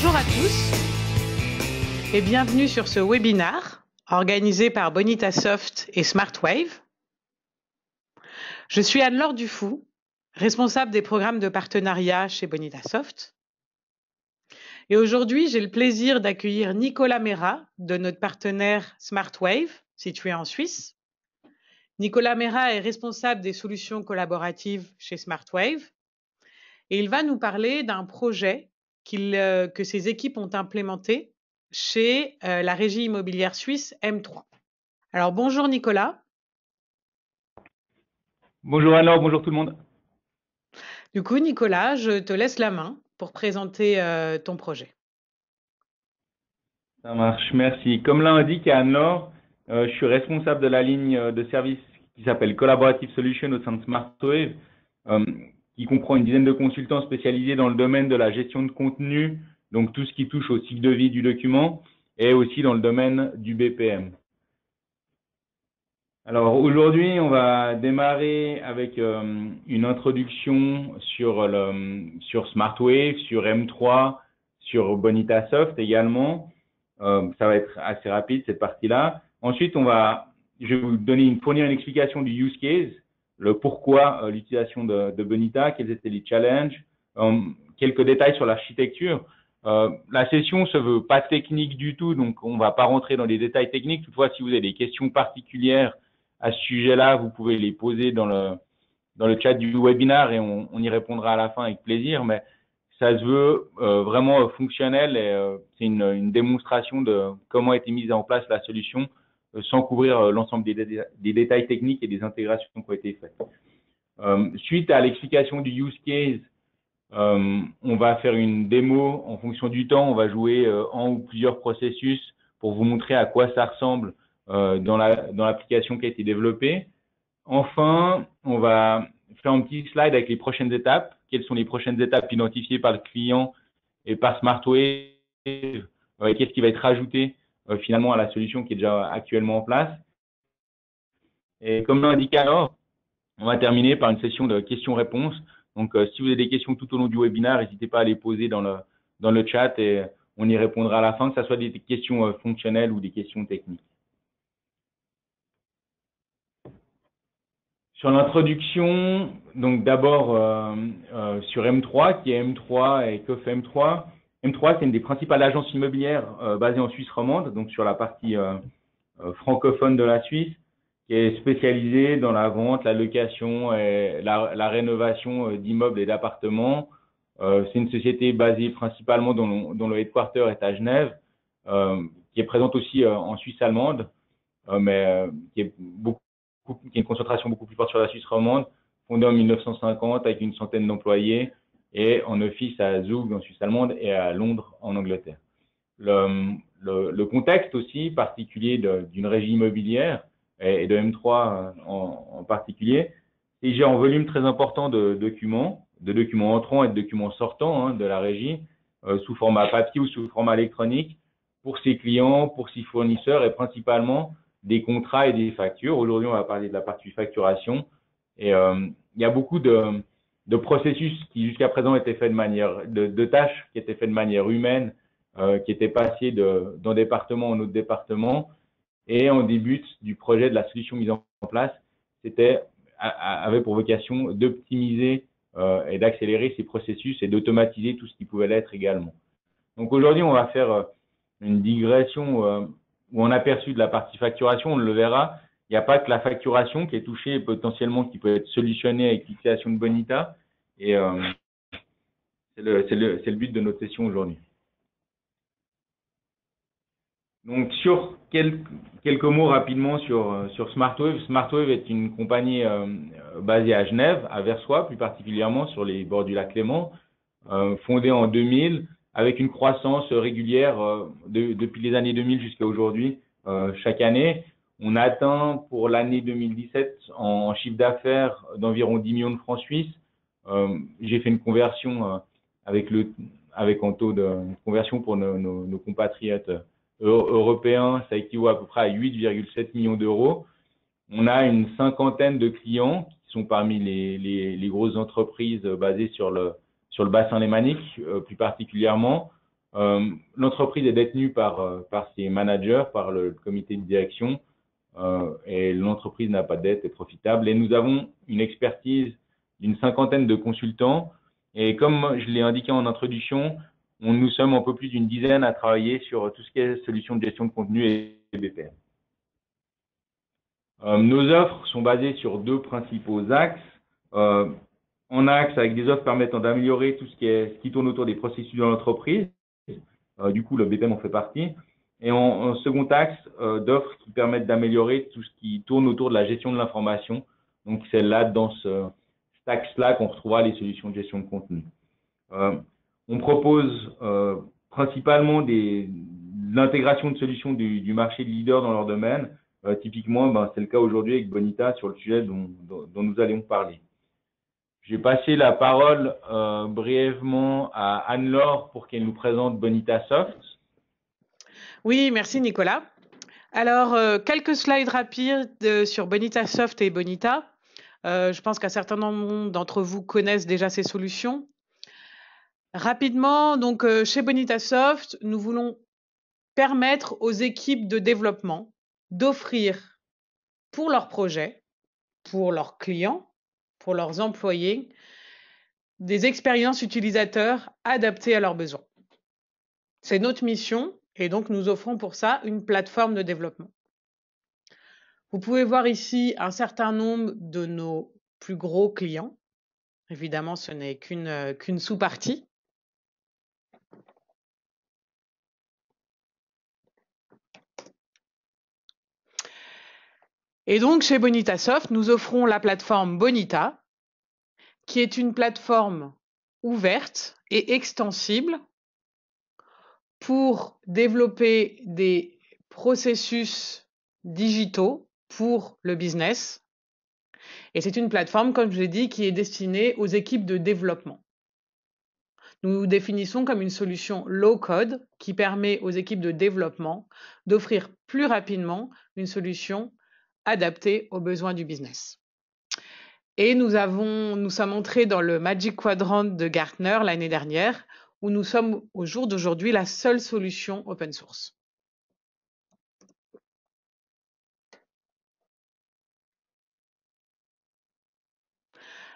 Bonjour à tous et bienvenue sur ce webinaire organisé par Bonitasoft et SmartWave. Je suis Anne-Laure Dufou, responsable des programmes de partenariat chez Bonitasoft. Et aujourd'hui, j'ai le plaisir d'accueillir Nicolas Mera de notre partenaire SmartWave, situé en Suisse. Nicolas Mera est responsable des solutions collaboratives chez SmartWave et il va nous parler d'un projet que ses équipes ont implémenté chez la régie immobilière suisse M3. Alors bonjour Nicolas. Bonjour Anne-Laure, bonjour tout le monde. Du coup Nicolas, je te laisse la main pour présenter ton projet. Ça marche, merci. Comme l'a indiqué Anne-Laure, je suis responsable de la ligne de service qui s'appelle Collaborative Solutions au sein de SmartWave, qui comprend une dizaine de consultants spécialisés dans le domaine de la gestion de contenu, donc tout ce qui touche au cycle de vie du document, et aussi dans le domaine du BPM. Alors aujourd'hui, on va démarrer avec une introduction sur SmartWave, sur M3, sur Bonitasoft également. Ça va être assez rapide cette partie-là. Ensuite, je vais vous fournir une explication du use case, le pourquoi l'utilisation de Bonita, quels étaient les challenges, quelques détails sur l'architecture. La session se veut pas technique du tout, donc on va pas rentrer dans les détails techniques. Toutefois, si vous avez des questions particulières à ce sujet-là, vous pouvez les poser dans le chat du webinaire et on y répondra à la fin avec plaisir. Mais ça se veut vraiment fonctionnel et c'est une démonstration de comment a été mise en place la solution sans couvrir l'ensemble des détails techniques et des intégrations qui ont été faites. Suite à l'explication du use case, on va faire une démo en fonction du temps. On va jouer un ou plusieurs processus pour vous montrer à quoi ça ressemble dans l'application qui a été développée. Enfin, on va faire un petit slide avec les prochaines étapes. Quelles sont les prochaines étapes identifiées par le client et par SmartWave? Qu'est-ce qui va être rajouté finalement à la solution qui est déjà actuellement en place? Et comme l'a indiqué alors, on va terminer par une session de questions-réponses. Donc, si vous avez des questions tout au long du webinaire, n'hésitez pas à les poser dans le chat et on y répondra à la fin, que ce soit des questions fonctionnelles ou des questions techniques. Sur l'introduction, donc d'abord sur M3, qui est M3 et que fait M3. M3, c'est une des principales agences immobilières basées en Suisse romande, donc sur la partie francophone de la Suisse, qui est spécialisée dans la vente, la location et la rénovation d'immeubles et d'appartements. C'est une société basée principalement dont le headquarter est à Genève, qui est présente aussi en Suisse allemande, mais qui est une concentration beaucoup plus forte sur la Suisse romande, fondée en 1950 avec une centaine d'employés et en office à Zug en Suisse allemande et à Londres en Angleterre. Le contexte aussi particulier d'une régie immobilière et de M3 en particulier, c'est qu'il y a un volume très important de documents entrants et de documents sortants de la régie sous format papier ou sous format électronique pour ses clients, pour ses fournisseurs et principalement des contrats et des factures. Aujourd'hui, on va parler de la partie facturation et il y a beaucoup de processus qui jusqu'à présent étaient faits de tâches qui étaient faites de manière humaine, qui étaient passées d'un département en autre département. Et en début du projet de la solution mise en place, avait pour vocation d'optimiser et d'accélérer ces processus et d'automatiser tout ce qui pouvait l'être également. Donc aujourd'hui, on va faire une digression ou un aperçu de la partie facturation. On le verra. Il n'y a pas que la facturation qui est touchée potentiellement, qui peut être solutionnée avec l'utilisation de Bonita. Et c'est le but de notre session aujourd'hui. Donc, sur quelques mots rapidement sur SmartWave. SmartWave est une compagnie basée à Genève, à Versoix, plus particulièrement sur les bords du lac Léman, fondée en 2000, avec une croissance régulière depuis les années 2000 jusqu'à aujourd'hui, chaque année. On a atteint pour l'année 2017 en chiffre d'affaires d'environ 10 millions de francs suisses. J'ai fait une conversion avec un taux de conversion pour nos compatriotes européens, ça équivaut à peu près à 8,7 millions d'euros. On a une cinquantaine de clients qui sont parmi les grosses entreprises basées sur le bassin lémanique, plus particulièrement. L'entreprise est détenue par ses managers, par le comité de direction, et l'entreprise n'a pas de dette, est profitable. Et nous avons une expertise d'une 50aine de consultants. Et comme je l'ai indiqué en introduction, nous sommes un peu plus d'une dizaine à travailler sur tout ce qui est solutions de gestion de contenu et BPM. Nos offres sont basées sur deux principaux axes. En axe, avec des offres permettant d'améliorer tout ce qui tourne autour des processus de l'entreprise. Du coup, le BPM en fait partie. Et en second axe, d'offres qui permettent d'améliorer tout ce qui tourne autour de la gestion de l'information. Donc, c'est là, dans ce stack-là, qu'on retrouvera les solutions de gestion de contenu. On propose principalement l'intégration de solutions du marché de leader dans leur domaine. Typiquement, c'est le cas aujourd'hui avec Bonita sur le sujet dont nous allions parler. Je vais passer la parole brièvement à Anne-Laure pour qu'elle nous présente Bonita Soft. Oui, merci Nicolas. Alors, quelques slides rapides sur Bonita Soft et Bonita. Je pense qu'un certain nombre d'entre vous connaissent déjà ces solutions. Rapidement, donc chez Bonita Soft, nous voulons permettre aux équipes de développement d'offrir pour leurs projets, pour leurs clients, pour leurs employés, des expériences utilisateurs adaptées à leurs besoins. C'est notre mission et donc nous offrons pour ça une plateforme de développement. Vous pouvez voir ici un certain nombre de nos plus gros clients. Évidemment, ce n'est qu'une sous-partie. Et donc, chez Bonita Soft, nous offrons la plateforme Bonita, qui est une plateforme ouverte et extensible pour développer des processus digitaux pour le business. Et c'est une plateforme, comme je l'ai dit, qui est destinée aux équipes de développement. Nous nous définissons comme une solution low-code qui permet aux équipes de développement d'offrir plus rapidement une solution adaptée aux besoins du business. Et nous sommes entrés dans le Magic Quadrant de Gartner l'année dernière, où nous sommes au jour d'aujourd'hui la seule solution open source.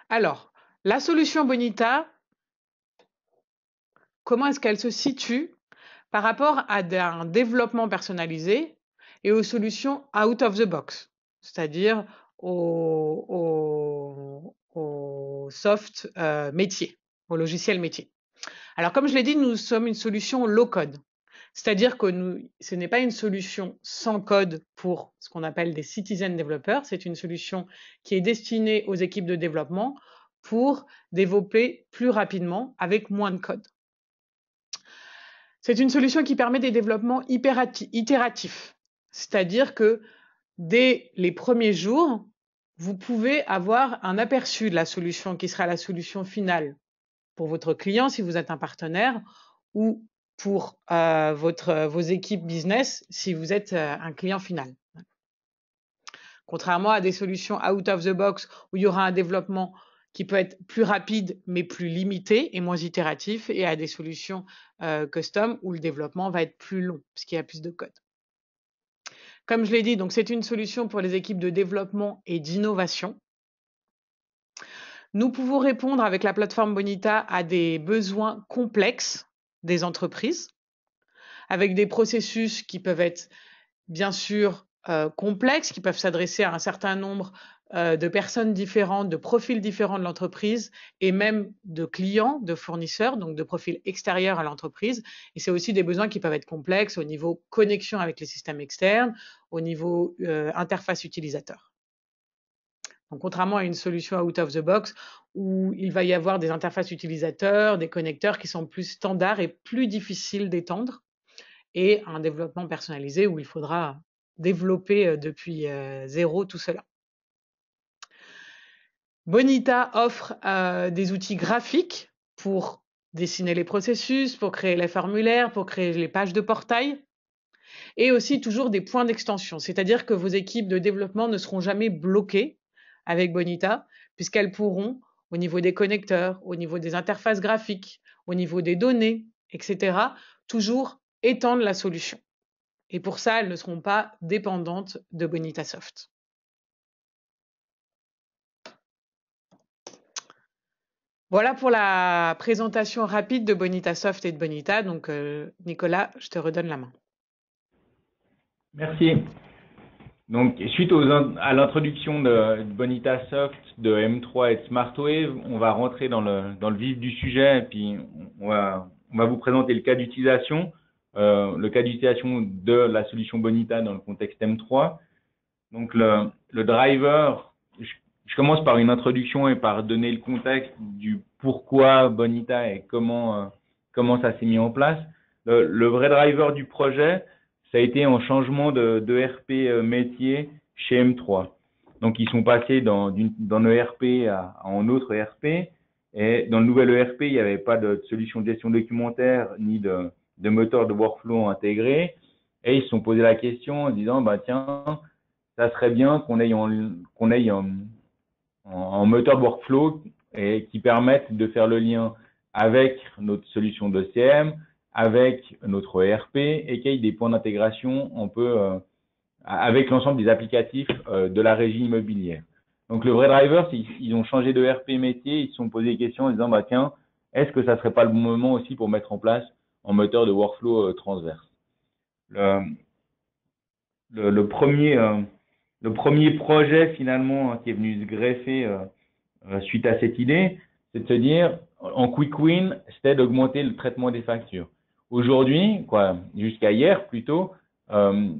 Alors, la solution Bonita, comment est-ce qu'elle se situe par rapport à un développement personnalisé et aux solutions out of the box, c'est-à-dire au soft métier, au logiciel métier. Alors, comme je l'ai dit, nous sommes une solution low-code, c'est-à-dire que ce n'est pas une solution sans code pour ce qu'on appelle des citizen developers, c'est une solution qui est destinée aux équipes de développement pour développer plus rapidement avec moins de code. C'est une solution qui permet des développements itératifs, c'est-à-dire que dès les premiers jours, vous pouvez avoir un aperçu de la solution qui sera la solution finale pour votre client si vous êtes un partenaire ou pour vos équipes business si vous êtes un client final. Contrairement à des solutions out of the box où il y aura un développement qui peut être plus rapide mais plus limité et moins itératif, et à des solutions custom où le développement va être plus long parce qu'il y a plus de code. Comme je l'ai dit, donc c'est une solution pour les équipes de développement et d'innovation. Nous pouvons répondre avec la plateforme Bonita à des besoins complexes des entreprises, avec des processus qui peuvent être bien sûr complexes, qui peuvent s'adresser à un certain nombre de personnes différentes, de profils différents de l'entreprise et même de clients, de fournisseurs, donc de profils extérieurs à l'entreprise. Et c'est aussi des besoins qui peuvent être complexes au niveau connexion avec les systèmes externes, au niveau interface utilisateur. Donc, contrairement à une solution out of the box où il va y avoir des interfaces utilisateurs, des connecteurs qui sont plus standards et plus difficiles d'étendre, et un développement personnalisé où il faudra développer depuis zéro tout cela. Bonita offre des outils graphiques pour dessiner les processus, pour créer les formulaires, pour créer les pages de portail, et aussi toujours des points d'extension, c'est-à-dire que vos équipes de développement ne seront jamais bloquées avec Bonita, puisqu'elles pourront, au niveau des connecteurs, au niveau des interfaces graphiques, au niveau des données, etc., toujours étendre la solution. Et pour ça, elles ne seront pas dépendantes de Bonitasoft. Voilà pour la présentation rapide de Bonitasoft et de Bonita. Donc, Nicolas, je te redonne la main. Merci. Donc, suite à l'introduction de Bonitasoft, de M3 et de SmartWave, on va rentrer dans le vif du sujet et puis on va vous présenter le cas d'utilisation, de la solution Bonita dans le contexte M3. Donc, le driver, je commence par une introduction et par donner le contexte du pourquoi Bonita et comment ça s'est mis en place. Le vrai driver du projet, ça a été un changement de ERP métier chez M3. Donc, ils sont passés d'un ERP à un autre ERP. Et dans le nouvel ERP, il n'y avait pas de solution de gestion documentaire ni de moteur de workflow intégré. Et ils se sont posé la question en disant, bah tiens, ça serait bien qu'on ait un moteur de workflow et qui permette de faire le lien avec notre solution de CM, avec notre ERP et qu'il y ait des points d'intégration avec l'ensemble des applicatifs de la régie immobilière. Donc le vrai driver, ils ont changé de ERP métier, ils se sont posé des questions en disant bah tiens, est-ce que ça serait pas le bon moment aussi pour mettre en place un moteur de workflow transverse. Le premier projet finalement qui est venu se greffer suite à cette idée, c'est de se dire en quick win, c'était d'augmenter le traitement des factures. Aujourd'hui, jusqu'à hier plutôt, le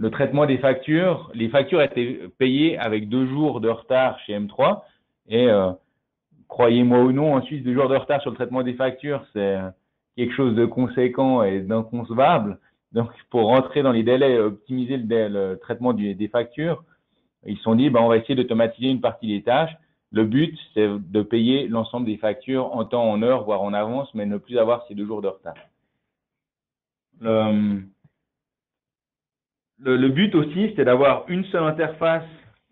traitement des factures, les factures étaient payées avec 2 jours de retard chez M3 et croyez-moi ou non, en Suisse, 2 jours de retard sur le traitement des factures, c'est quelque chose de conséquent et d'inconcevable. Donc, pour rentrer dans les délais, optimiser le traitement des factures, ils se sont dit, on va essayer d'automatiser une partie des tâches. Le but, c'est de payer l'ensemble des factures en temps, en heure, voire en avance, mais ne plus avoir ces 2 jours de retard. Le but aussi, c'est d'avoir une seule interface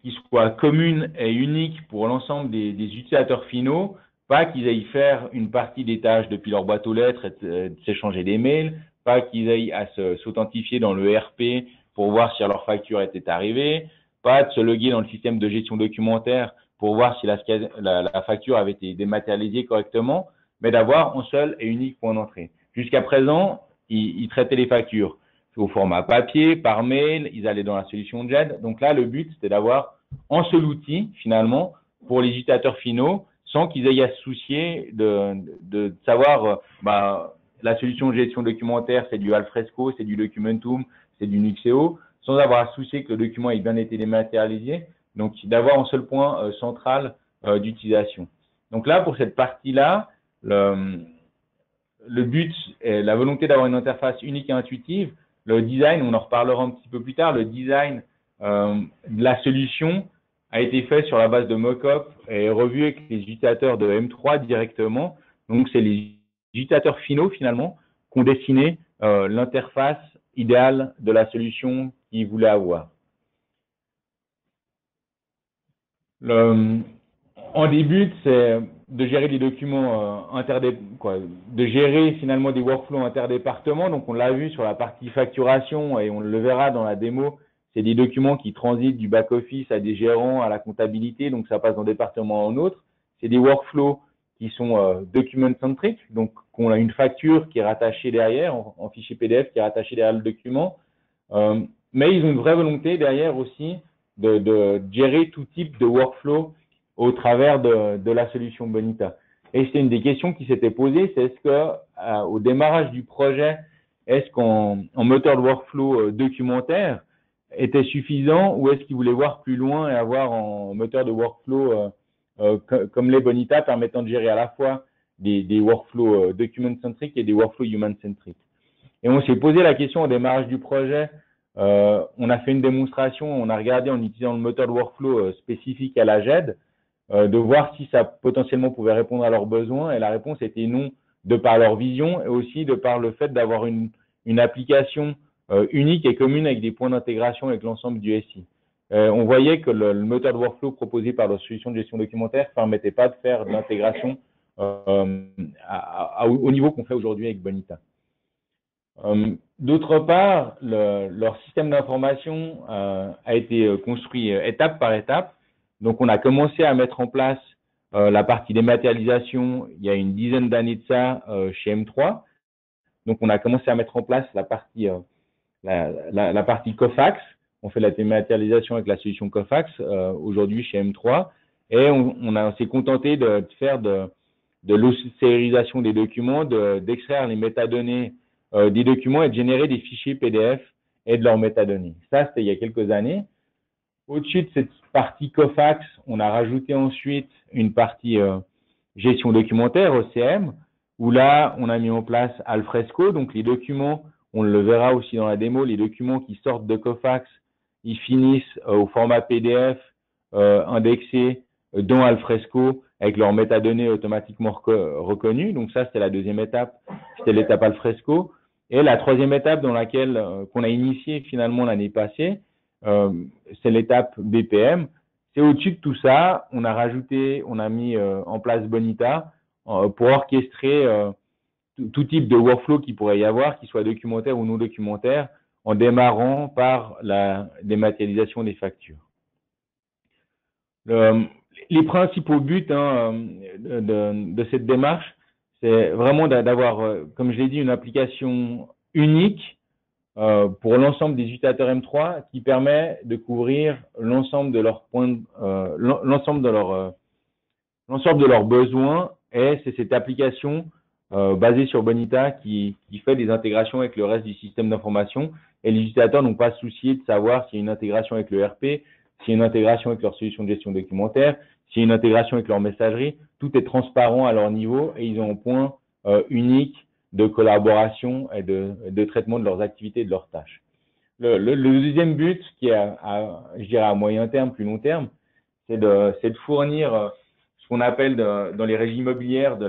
qui soit commune et unique pour l'ensemble des utilisateurs finaux, pas qu'ils aillent faire une partie des tâches depuis leur boîte aux lettres et de s'échanger des mails, pas qu'ils aillent à s'authentifier dans le ERP pour voir si leur facture était arrivée, pas de se loguer dans le système de gestion documentaire pour voir si la facture avait été dématérialisée correctement, mais d'avoir un seul et unique point d'entrée. Jusqu'à présent, ils traitaient les factures au format papier, par mail, ils allaient dans la solution JED. Donc là, le but, c'était d'avoir un seul outil, finalement, pour les utilisateurs finaux, sans qu'ils aient à se soucier de savoir, la solution de gestion documentaire, c'est du Alfresco, c'est du Documentum, c'est du Nuxeo, sans avoir à se soucier que le document ait bien été dématérialisé. Donc, d'avoir un seul point central d'utilisation. Donc là, pour cette partie-là, le but est la volonté d'avoir une interface unique et intuitive. Le design, on en reparlera un petit peu plus tard, le design de la solution a été fait sur la base de mock-up et revu avec les utilisateurs de M3 directement. Donc, c'est les utilisateurs finaux, finalement, qui ont dessiné l'interface idéale de la solution qu'ils voulaient avoir. En début, c'est de gérer des documents de gérer finalement des workflows interdépartements. Donc, on l'a vu sur la partie facturation et on le verra dans la démo. C'est des documents qui transitent du back-office à des gérants, à la comptabilité. Donc, ça passe d'un département à un autre. C'est des workflows qui sont document-centric. Donc, on a une facture qui est rattachée derrière, en fichier PDF qui est rattaché derrière le document. Mais ils ont une vraie volonté derrière aussi de gérer tout type de workflow au travers de la solution Bonita. Et c'est une des questions qui s'était posée, c'est est-ce que au démarrage du projet, est-ce qu'un moteur de workflow documentaire était suffisant ou est-ce qu'ils voulaient voir plus loin et avoir un moteur de workflow comme les Bonita permettant de gérer à la fois des workflows document-centric et des workflows human-centric. Et on s'est posé la question au démarrage du projet. On a fait une démonstration, on a regardé en utilisant le moteur de workflow spécifique à la GED, de voir si ça potentiellement pouvait répondre à leurs besoins, et la réponse était non, de par leur vision et aussi de par le fait d'avoir une application unique et commune avec des points d'intégration avec l'ensemble du SI. On voyait que le moteur de workflow proposé par leur solution de gestion documentaire ne permettait pas de faire de l'intégration au niveau qu'on fait aujourd'hui avec Bonita. D'autre part, leur système d'information a été construit étape par étape. Donc, on a commencé à mettre en place la partie dématérialisation il y a une dizaine d'années de ça chez M3. Donc, on a commencé à mettre en place la partie Cofax. On fait la dématérialisation avec la solution Cofax aujourd'hui chez M3. Et on s'est contenté de faire de l'ossérisation des documents, d'extraire les métadonnées des documents et de générer des fichiers PDF et de leurs métadonnées. Ça, c'était il y a quelques années. Au-dessus de cette partie Cofax, on a rajouté ensuite une partie gestion documentaire, OCM, où là, on a mis en place Alfresco. Donc, les documents, on le verra aussi dans la démo, les documents qui sortent de Cofax, ils finissent au format PDF indexé dans Alfresco avec leurs métadonnées automatiquement reconnues. Donc, ça, c'était la deuxième étape. C'était l'étape Alfresco. Et la troisième étape dans laquelle qu'on a initié finalement l'année passée, c'est l'étape BPM. C'est au-dessus de tout ça, on a mis en place Bonita pour orchestrer tout type de workflow qu'il pourrait y avoir, qu'il soit documentaire ou non documentaire, en démarrant par la dématérialisation des factures. Les principaux buts de cette démarche, c'est vraiment d'avoir, comme je l'ai dit, une application unique pour l'ensemble des utilisateurs M3 qui permet de couvrir l'ensemble de leurs points, l'ensemble de leurs besoins. Et c'est cette application basée sur Bonita qui fait des intégrations avec le reste du système d'information. Et les utilisateurs n'ont pas soucié de savoir s'il y a une intégration avec le RP, s'il y a une intégration avec leur solution de gestion documentaire, s'il y a une intégration avec leur messagerie. Tout est transparent à leur niveau et ils ont un point unique de collaboration et de traitement de leurs activités et de leurs tâches. Le deuxième but, qui est, je dirais à moyen terme, plus long terme, c'est de fournir ce qu'on appelle dans les régies immobilières de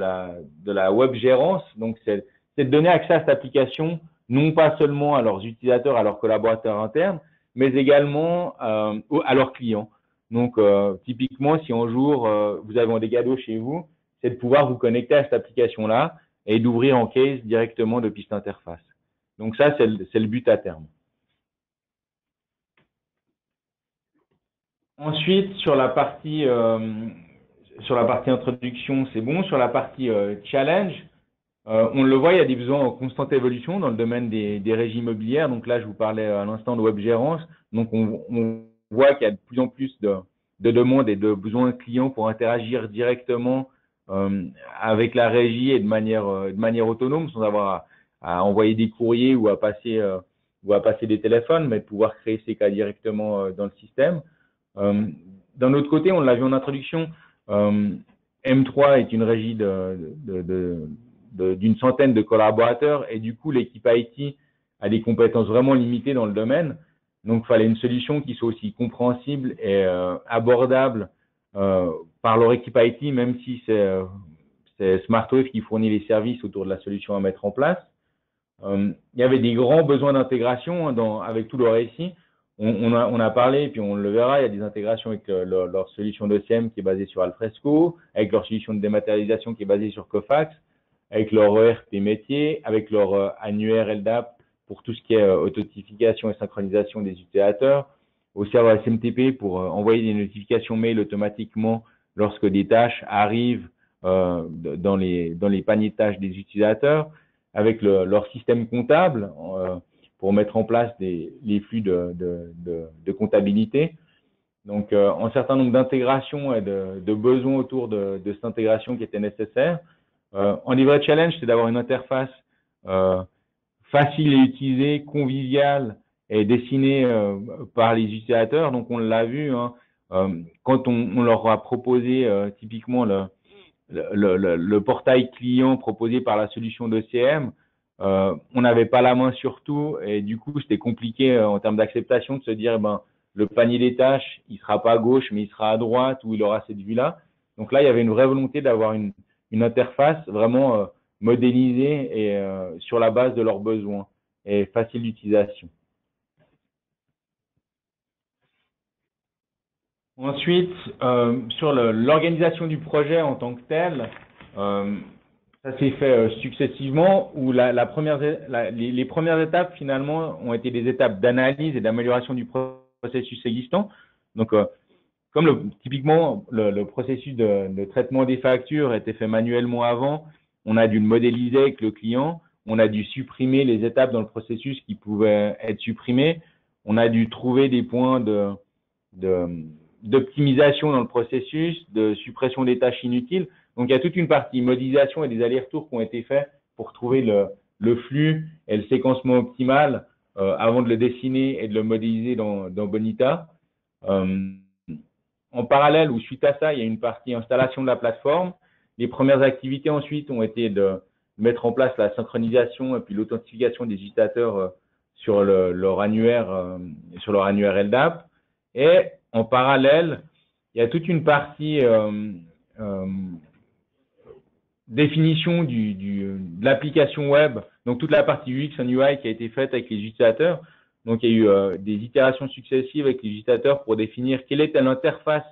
la web gérance. Donc, c'est de donner accès à cette application, non pas seulement à leurs utilisateurs, à leurs collaborateurs internes, mais également à leurs clients. Donc, typiquement, si un jour vous avez des cadeaux chez vous, c'est de pouvoir vous connecter à cette application-là et d'ouvrir en case directement depuis cette interface. Donc ça, c'est le but à terme. Ensuite, sur la partie introduction, c'est bon. Sur la partie challenge, on le voit, il y a des besoins en constante évolution dans le domaine des régies immobilières. Donc là, je vous parlais à l'instant de web gérance. Donc on voit qu'il y a de plus en plus de demandes et de besoins clients pour interagir directement avec la régie et de manière autonome, sans avoir à envoyer des courriers ou à passer des téléphones, mais de pouvoir créer ces cas directement dans le système. D'un autre côté, on l'a vu en introduction, M3 est une régie d'une centaine de collaborateurs et du coup, l'équipe IT a des compétences vraiment limitées dans le domaine. Donc, il fallait une solution qui soit aussi compréhensible et abordable par leur équipe IT, même si c'est SmartWave qui fournit les services autour de la solution à mettre en place. Il y avait des grands besoins d'intégration avec tout le récit. On a parlé, et puis on le verra, il y a des intégrations avec leur solution d'OCM qui est basée sur Alfresco, avec leur solution de dématérialisation qui est basée sur Cofax, avec leur ERP métier, avec leur annuaire LDAP pour tout ce qui est authentification et synchronisation des utilisateurs, au serveur SMTP pour envoyer des notifications mail automatiquement lorsque des tâches arrivent dans les paniers de tâches des utilisateurs, avec leur système comptable pour mettre en place les flux de comptabilité. Donc, un certain nombre d'intégrations et de besoins autour de cette intégration qui étaient nécessaires. Un des vrais challenges, c'est d'avoir une interface facile à utiliser, conviviale et dessinée par les utilisateurs. Donc, on l'a vu, hein, quand on leur a proposé typiquement le portail client proposé par la solution d'OCM, on n'avait pas la main sur tout et du coup, c'était compliqué en termes d'acceptation de se dire, le panier des tâches, il sera pas à gauche, mais il sera à droite ou il aura cette vue-là. Donc là, il y avait une vraie volonté d'avoir une interface vraiment modélisée et sur la base de leurs besoins et facile d'utilisation. Ensuite, sur l'organisation du projet en tant que tel, ça s'est fait successivement, où les premières étapes, finalement, ont été des étapes d'analyse et d'amélioration du processus existant. Donc, comme typiquement, le processus de traitement des factures était fait manuellement avant, on a dû le modéliser avec le client, on a dû supprimer les étapes dans le processus qui pouvaient être supprimées, on a dû trouver des points d'optimisation dans le processus, de suppression des tâches inutiles. Donc, il y a toute une partie modélisation et des allers-retours qui ont été faits pour trouver le flux et le séquencement optimal avant de le dessiner et de le modéliser dans Bonita. En parallèle ou suite à ça, il y a une partie installation de la plateforme. Les premières activités ensuite ont été de mettre en place la synchronisation et puis l'authentification des utilisateurs sur leur annuaire LDAP. Et en parallèle, il y a toute une partie définition de l'application web, donc toute la partie UX en UI qui a été faite avec les utilisateurs. Donc, il y a eu des itérations successives avec les utilisateurs pour définir quelle était l'interface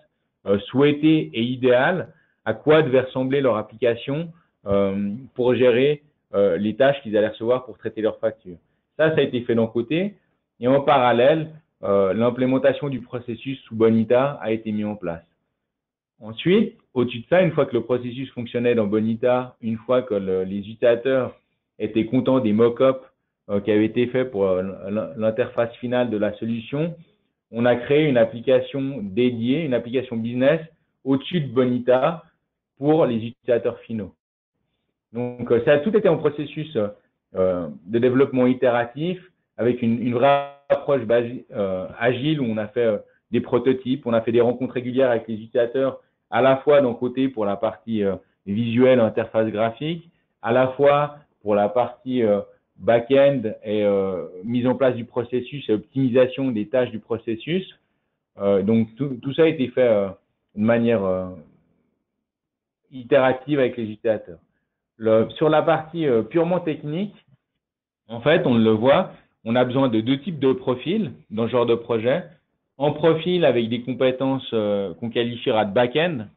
souhaitée et idéale, à quoi devait ressembler leur application pour gérer les tâches qu'ils allaient recevoir pour traiter leurs factures. Ça a été fait d'un côté. Et en parallèle, l'implémentation du processus sous Bonita a été mise en place. Ensuite, au-dessus de ça, une fois que le processus fonctionnait dans Bonita, une fois que les utilisateurs étaient contents des mock-ups qui avaient été faits pour l'interface finale de la solution, on a créé une application dédiée, une application business au-dessus de Bonita pour les utilisateurs finaux. Donc, ça a tout été en processus de développement itératif avec une vraie approche agile où on a fait des prototypes, on a fait des rencontres régulières avec les utilisateurs, à la fois d'un côté pour la partie visuelle, interface graphique, à la fois pour la partie back-end et mise en place du processus et optimisation des tâches du processus. Donc, tout ça a été fait de manière itérative avec les utilisateurs. Sur la partie purement technique, en fait, on le voit, on a besoin de deux types de profils dans ce genre de projet. En profil avec des compétences qu'on qualifiera de back-end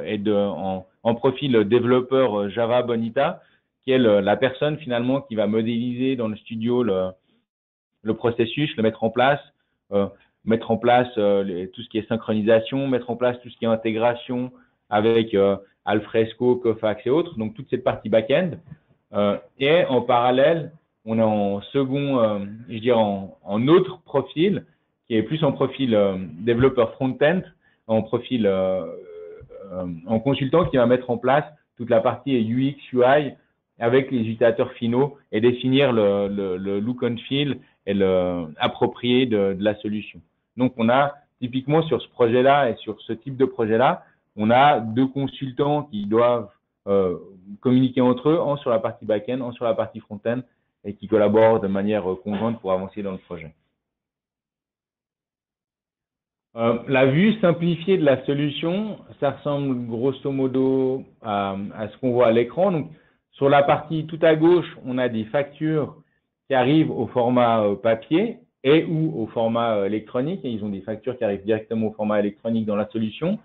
et en profil développeur Java Bonita, qui est la personne finalement qui va modéliser dans le studio le processus, le mettre en place tout ce qui est synchronisation, mettre en place tout ce qui est intégration avec Alfresco, Kofax et autres, donc toute cette partie back-end. Et en parallèle, on est en second, je dirais en autre profil, qui est plus en profil développeur front-end, en profil en consultant qui va mettre en place toute la partie UX, UI avec les utilisateurs finaux et définir le look and feel et approprié de la solution. Donc, on a typiquement sur ce projet-là et sur ce type de projet-là, on a deux consultants qui doivent communiquer entre eux, un sur la partie back-end, un sur la partie front-end, et qui collaborent de manière conjointe pour avancer dans le projet. La vue simplifiée de la solution, ça ressemble grosso modo à ce qu'on voit à l'écran. Donc, sur la partie tout à gauche, on a des factures qui arrivent au format papier et ou au format électronique. Et ils ont des factures qui arrivent directement au format électronique dans la solution.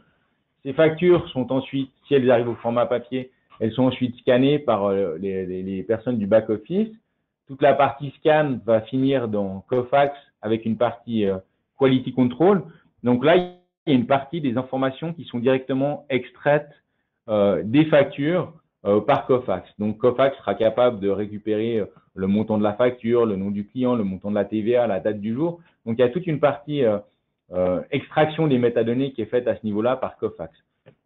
Ces factures sont ensuite, si elles arrivent au format papier, elles sont ensuite scannées par les personnes du back-office. Toute la partie scan va finir dans Kofax avec une partie quality control. Donc là, il y a une partie des informations qui sont directement extraites des factures par Kofax. Donc Kofax sera capable de récupérer le montant de la facture, le nom du client, le montant de la TVA, la date du jour. Donc il y a toute une partie extraction des métadonnées qui est faite à ce niveau-là par Kofax.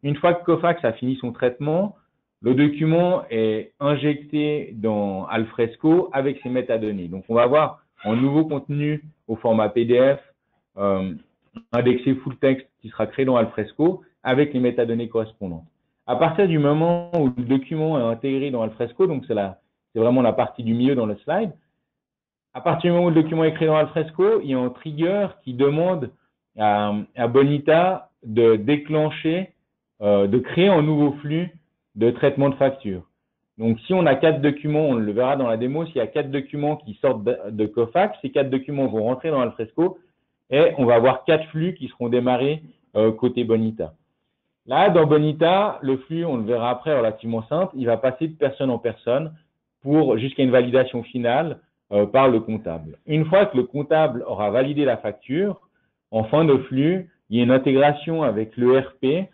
Une fois que Kofax a fini son traitement, le document est injecté dans Alfresco avec ses métadonnées. Donc, on va avoir un nouveau contenu au format PDF, indexé full text qui sera créé dans Alfresco avec les métadonnées correspondantes. À partir du moment où le document est intégré dans Alfresco, donc c'est vraiment la partie du milieu dans le slide, à partir du moment où le document est créé dans Alfresco, il y a un trigger qui demande à Bonita de déclencher, de créer un nouveau flux de traitement de facture. Donc, si on a 4 documents, on le verra dans la démo, s'il y a 4 documents qui sortent de Kofax, ces 4 documents vont rentrer dans Alfresco et on va avoir 4 flux qui seront démarrés côté Bonita. Là, dans Bonita, le flux, on le verra après, relativement simple, il va passer de personne en personne pour jusqu'à une validation finale par le comptable. Une fois que le comptable aura validé la facture, en fin de flux, il y a une intégration avec l'ERP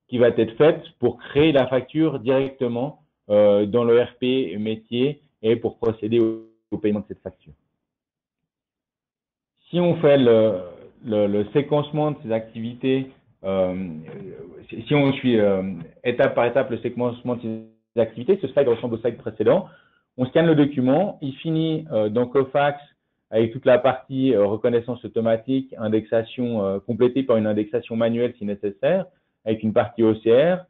qui va être faite pour créer la facture directement dans l'ERP métier et pour procéder au paiement de cette facture. Si on fait le séquencement de ces activités, si on suit étape par étape le séquencement de ces activités, ce slide ressemble au slide précédent. On scanne le document, il finit dans Cofax avec toute la partie reconnaissance automatique, indexation complétée par une indexation manuelle si nécessaire, avec une partie OCR.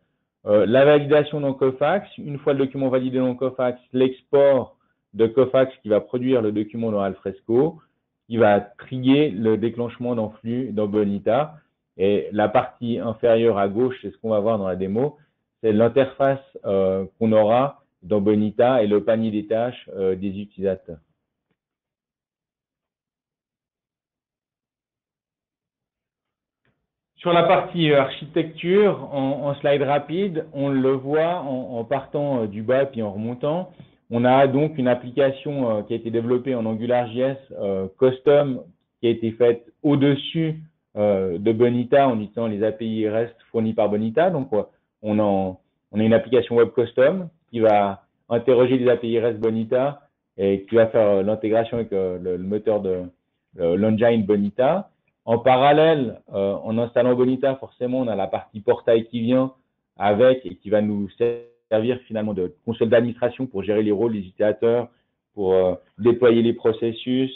La validation dans Cofax, une fois le document validé dans Cofax, l'export de Cofax qui va produire le document dans Alfresco, qui va trier le déclenchement d'un flux dans Bonita. Et la partie inférieure à gauche, c'est ce qu'on va voir dans la démo, c'est l'interface qu'on aura dans Bonita et le panier des tâches des utilisateurs. Sur la partie architecture, en slide rapide, on le voit en partant du bas puis en remontant. On a donc une application qui a été développée en AngularJS custom qui a été faite au-dessus de Bonita en utilisant les API REST fournis par Bonita. Donc, on a une application web custom qui va interroger les API REST Bonita et qui va faire l'intégration avec le moteur de l'engine Bonita. En parallèle, en installant Bonita, forcément, on a la partie portail qui vient avec et qui va nous servir finalement de console d'administration pour gérer les rôles des utilisateurs, pour déployer les processus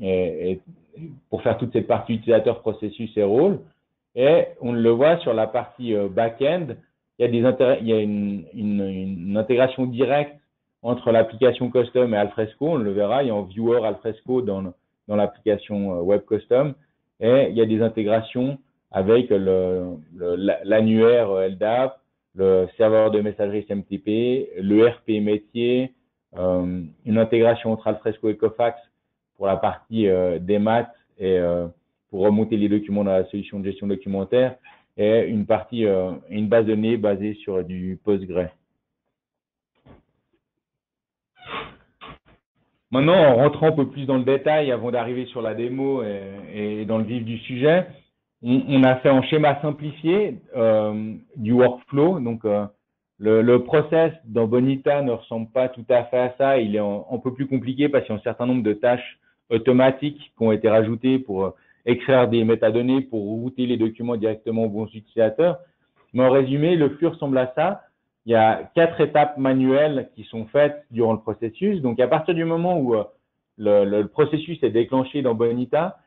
et pour faire toute cette partie utilisateur, processus et rôles. Et on le voit sur la partie back-end, il y a une intégration directe entre l'application custom et Alfresco. On le verra, il y a un viewer Alfresco dans l'application web custom et il y a des intégrations avec l'annuaire LDAP, le serveur de messagerie SMTP, le RP métier, une intégration entre Alfresco et Cofax pour la partie des maths et pour remonter les documents dans la solution de gestion documentaire et une base de données basée sur du Postgre. Maintenant, en rentrant un peu plus dans le détail, avant d'arriver sur la démo et dans le vif du sujet, on a fait en schéma simplifié du workflow. Donc, le process dans Bonita ne ressemble pas tout à fait à ça. Il est un peu plus compliqué parce qu'il y a un certain nombre de tâches automatiques qui ont été rajoutées pour extraire des métadonnées, pour router les documents directement aux bons utilisateurs. Mais en résumé, le flux ressemble à ça. Il y a 4 étapes manuelles qui sont faites durant le processus. Donc, à partir du moment où le processus est déclenché dans Bonita,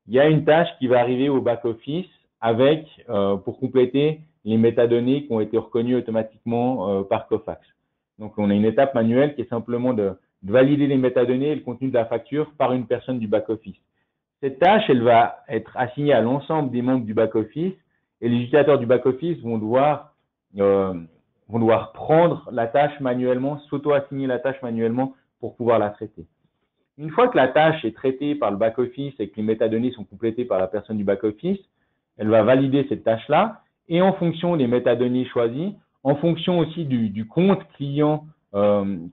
il y a une tâche qui va arriver au back-office avec, pour compléter les métadonnées qui ont été reconnues automatiquement par Cofax. Donc, on a une étape manuelle qui est simplement de valider les métadonnées et le contenu de la facture par une personne du back-office. Cette tâche, elle va être assignée à l'ensemble des membres du back-office et les utilisateurs du back-office vont devoir prendre la tâche manuellement, s'auto-assigner la tâche manuellement pour pouvoir la traiter. Une fois que la tâche est traitée par le back-office et que les métadonnées sont complétées par la personne du back-office, elle va valider cette tâche-là et en fonction des métadonnées choisies, en fonction aussi du compte client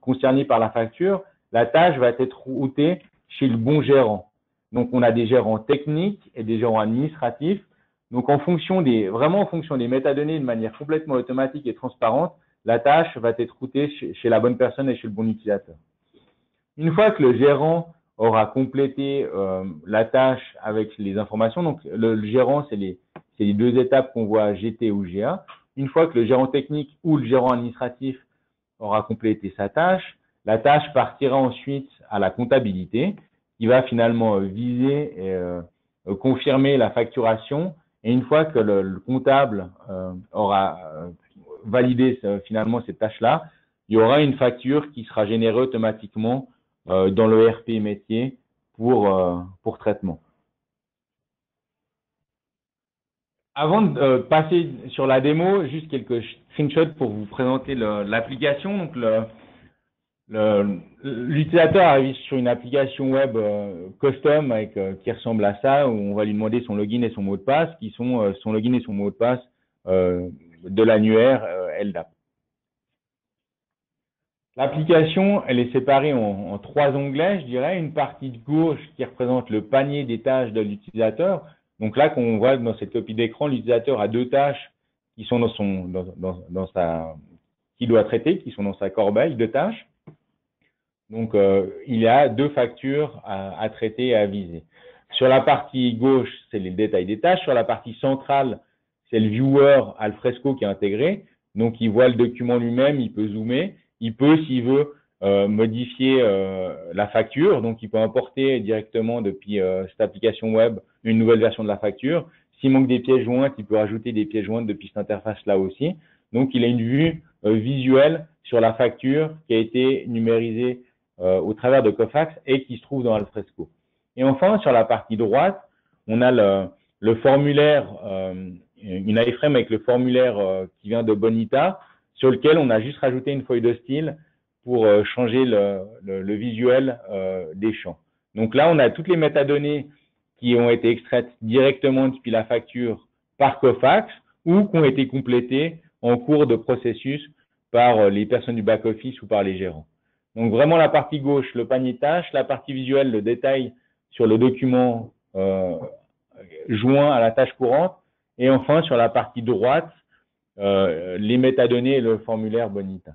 concerné par la facture, la tâche va être routée chez le bon gérant. Donc, on a des gérants techniques et des gérants administratifs. Donc, vraiment en fonction des métadonnées de manière complètement automatique et transparente, la tâche va être routée chez la bonne personne et chez le bon utilisateur. Une fois que le gérant aura complété la tâche avec les informations, donc le gérant, c'est les 2 étapes qu'on voit GT ou GA. Une fois que le gérant technique ou le gérant administratif aura complété sa tâche, la tâche partira ensuite à la comptabilité qui va finalement viser et confirmer la facturation. Et une fois que le comptable aura validé finalement cette tâche-là, il y aura une facture qui sera générée automatiquement dans le RP métier pour traitement. Avant de passer sur la démo, juste quelques screenshots pour vous présenter l'application. Donc, l'utilisateur arrive sur une application web custom qui ressemble à ça, où on va lui demander son login et son mot de passe, qui sont son login et son mot de passe de l'annuaire LDAP. L'application, elle est séparée en 3 onglets, je dirais. Une partie de gauche qui représente le panier des tâches de l'utilisateur. Donc là, qu'on voit dans cette copie d'écran, l'utilisateur a 2 tâches qui sont qu'il doit traiter, qui sont dans sa corbeille de tâches. Donc, il y a 2 factures à traiter et à viser. Sur la partie gauche, c'est les détails des tâches. Sur la partie centrale, c'est le viewer Alfresco qui est intégré. Donc, il voit le document lui-même, il peut zoomer. Il peut, s'il veut, modifier la facture. Donc, il peut importer directement depuis cette application web une nouvelle version de la facture. S'il manque des pièces jointes, il peut rajouter des pièces jointes depuis cette interface-là aussi. Donc, il a une vue visuelle sur la facture qui a été numérisée au travers de Cofax et qui se trouve dans Alfresco. Et enfin, sur la partie droite, on a le formulaire, une iframe avec le formulaire qui vient de Bonita, sur lequel on a juste rajouté une feuille de style pour changer le visuel des champs. Donc là, on a toutes les métadonnées qui ont été extraites directement depuis la facture par Cofax ou qui ont été complétées en cours de processus par les personnes du back-office ou par les gérants. Donc vraiment la partie gauche, le panier tâches, la partie visuelle, le détail sur le document joint à la tâche courante, et enfin sur la partie droite, les métadonnées et le formulaire Bonita.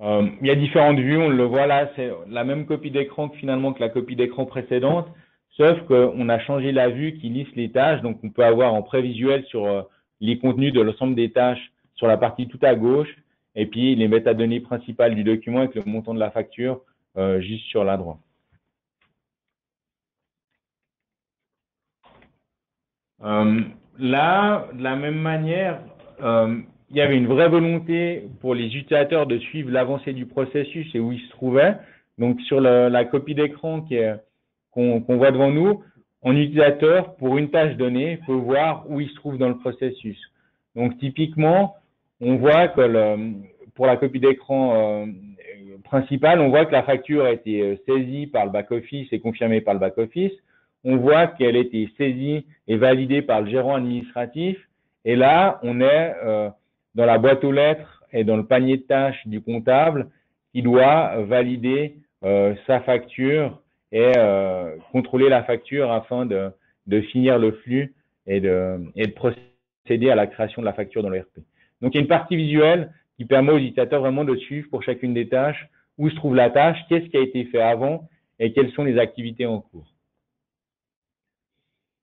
Il y a différentes vues, on le voit là, c'est la même copie d'écran que finalement que la copie d'écran précédente, sauf qu'on a changé la vue qui liste les tâches, donc on peut avoir en prévisuel sur les contenus de l'ensemble des tâches sur la partie tout à gauche, et puis les métadonnées principales du document avec le montant de la facture juste sur la droite. Là, de la même manière, il y avait une vraie volonté pour les utilisateurs de suivre l'avancée du processus et où ils se trouvaient. Donc, sur la copie d'écran qu'on voit devant nous, un utilisateur, pour une tâche donnée, peut voir où il se trouve dans le processus. Donc, typiquement, on voit que pour la copie d'écran principale, on voit que la facture a été saisie par le back-office et confirmée par le back-office. On voit qu'elle a été saisie et validée par le gérant administratif. Et là, on est dans la boîte aux lettres et dans le panier de tâches du comptable qui doit valider sa facture et contrôler la facture afin de finir le flux et de procéder à la création de la facture dans l'ERP. Donc, il y a une partie visuelle qui permet aux utilisateurs vraiment de suivre pour chacune des tâches où se trouve la tâche, qu'est-ce qui a été fait avant et quelles sont les activités en cours.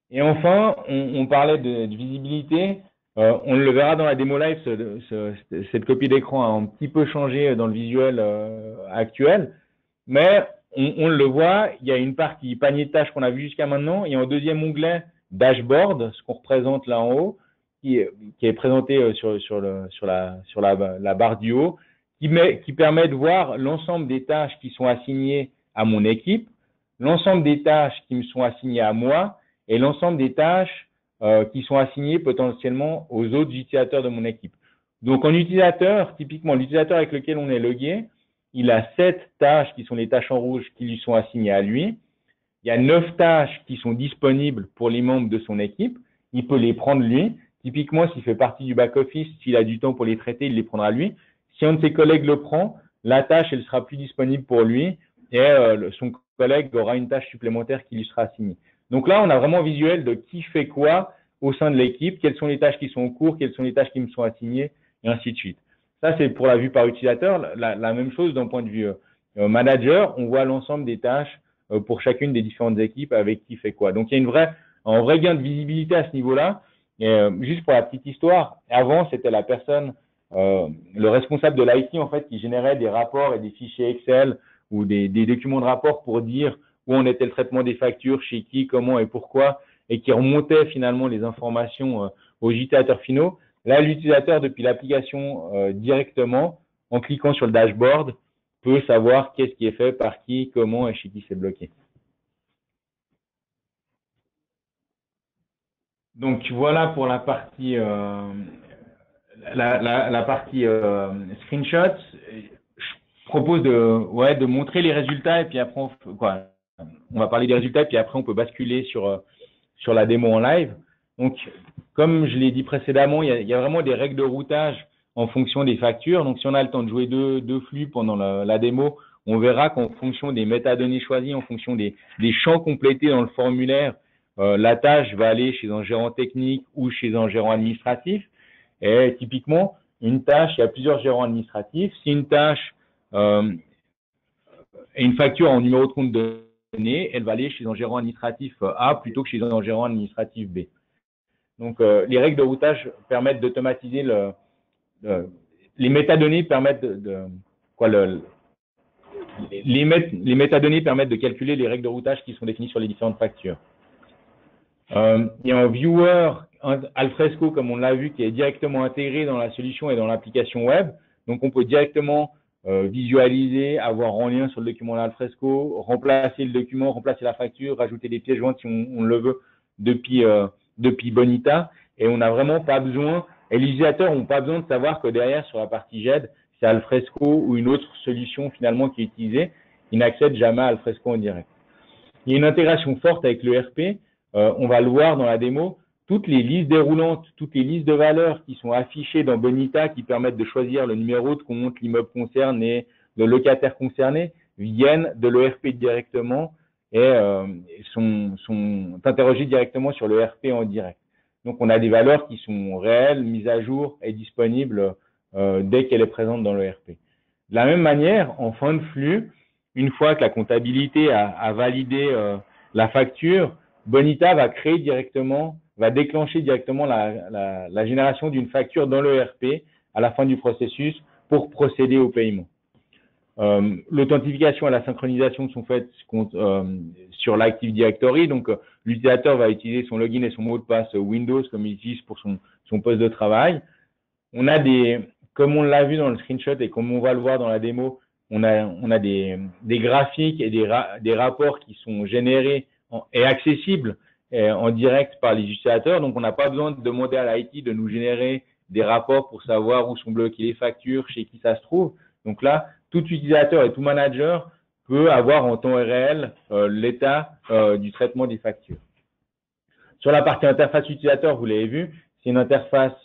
Et enfin, on parlait de visibilité. On le verra dans la démo live, cette copie d'écran a un petit peu changé dans le visuel actuel. Mais on le voit, il y a une partie panier de tâches qu'on a vu jusqu'à maintenant. Et en deuxième onglet, dashboard, ce qu'on représente là en haut, qui est présenté sur la barre du haut, qui permet de voir l'ensemble des tâches qui sont assignées à mon équipe, l'ensemble des tâches qui me sont assignées à moi, et l'ensemble des tâches qui sont assignées potentiellement aux autres utilisateurs de mon équipe. Donc, en utilisateur, typiquement, l'utilisateur avec lequel on est logué, il a 7 tâches qui sont les tâches en rouge qui lui sont assignées à lui. Il y a 9 tâches qui sont disponibles pour les membres de son équipe. Il peut les prendre lui. Typiquement, s'il fait partie du back-office, s'il a du temps pour les traiter, il les prendra lui. Si un de ses collègues le prend, la tâche, elle sera plus disponible pour lui et son collègue aura une tâche supplémentaire qui lui sera assignée. Donc là, on a vraiment un visuel de qui fait quoi au sein de l'équipe, quelles sont les tâches qui sont en cours, quelles sont les tâches qui me sont assignées, et ainsi de suite. Ça, c'est pour la vue par utilisateur. La même chose d'un point de vue manager, on voit l'ensemble des tâches pour chacune des différentes équipes avec qui fait quoi. Donc, il y a un vrai gain de visibilité à ce niveau-là. Juste pour la petite histoire, avant, c'était la personne, le responsable de l'IT, en fait, qui générait des rapports et des fichiers Excel ou des documents de rapport pour dire où en était le traitement des factures, chez qui, comment et pourquoi, et qui remontait finalement les informations aux utilisateurs finaux. Là, l'utilisateur, depuis l'application directement, en cliquant sur le dashboard, peut savoir qu'est-ce qui est fait, par qui, comment et chez qui c'est bloqué. Donc, voilà pour la partie, la partie screenshot. Je propose de montrer les résultats et puis après, on va parler des résultats et puis après, on peut basculer sur la démo en live. Donc, comme je l'ai dit précédemment, il y a vraiment des règles de routage en fonction des factures. Donc, si on a le temps de jouer deux flux pendant la démo, on verra qu'en fonction des métadonnées choisies, en fonction des champs complétés dans le formulaire, la tâche va aller chez un gérant technique ou chez un gérant administratif. Et typiquement, une tâche, il y a plusieurs gérants administratifs. Si une tâche est une facture en numéro de compte donné, elle va aller chez un gérant administratif A plutôt que chez un gérant administratif B. Donc, les règles de routage permettent d'automatiser les métadonnées permettent les métadonnées permettent de calculer les règles de routage qui sont définies sur les différentes factures. Il y a un viewer Alfresco, comme on l'a vu, qui est directement intégré dans la solution et dans l'application web. Donc, on peut directement visualiser, avoir en lien sur le document Alfresco, remplacer le document, remplacer la facture, rajouter des pièces jointes si on le veut depuis Bonita. Et on n'a vraiment pas besoin, et les utilisateurs n'ont pas besoin de savoir que derrière, sur la partie GED, c'est Alfresco ou une autre solution finalement qui est utilisée. Ils n'accèdent jamais à Alfresco en direct. Il y a une intégration forte avec l'ERP. On va le voir dans la démo. Toutes les listes déroulantes, toutes les listes de valeurs qui sont affichées dans Bonita, qui permettent de choisir le numéro de compte, l'immeuble concerné, le locataire concerné, viennent de l'ERP directement et sont interrogées directement sur l'ERP en direct. Donc, on a des valeurs qui sont réelles, mises à jour et disponibles dès qu'elle est présente dans l'ERP. De la même manière, en fin de flux, une fois que la comptabilité a validé la facture, Bonita va déclencher directement la génération d'une facture dans l'ERP à la fin du processus pour procéder au paiement. L'authentification et la synchronisation sont faites sur l'Active Directory. Donc, l'utilisateur va utiliser son login et son mot de passe Windows comme il utilise pour son poste de travail. On a comme on l'a vu dans le screenshot et comme on va le voir dans la démo, on a des graphiques et des rapports qui sont générés et accessibles en direct par les utilisateurs. Donc, on n'a pas besoin de demander à l'IT de nous générer des rapports pour savoir où sont bloquées les factures, chez qui ça se trouve. Donc là, tout utilisateur et tout manager peut avoir en temps réel l'état du traitement des factures. Sur la partie interface utilisateur, vous l'avez vu, c'est une interface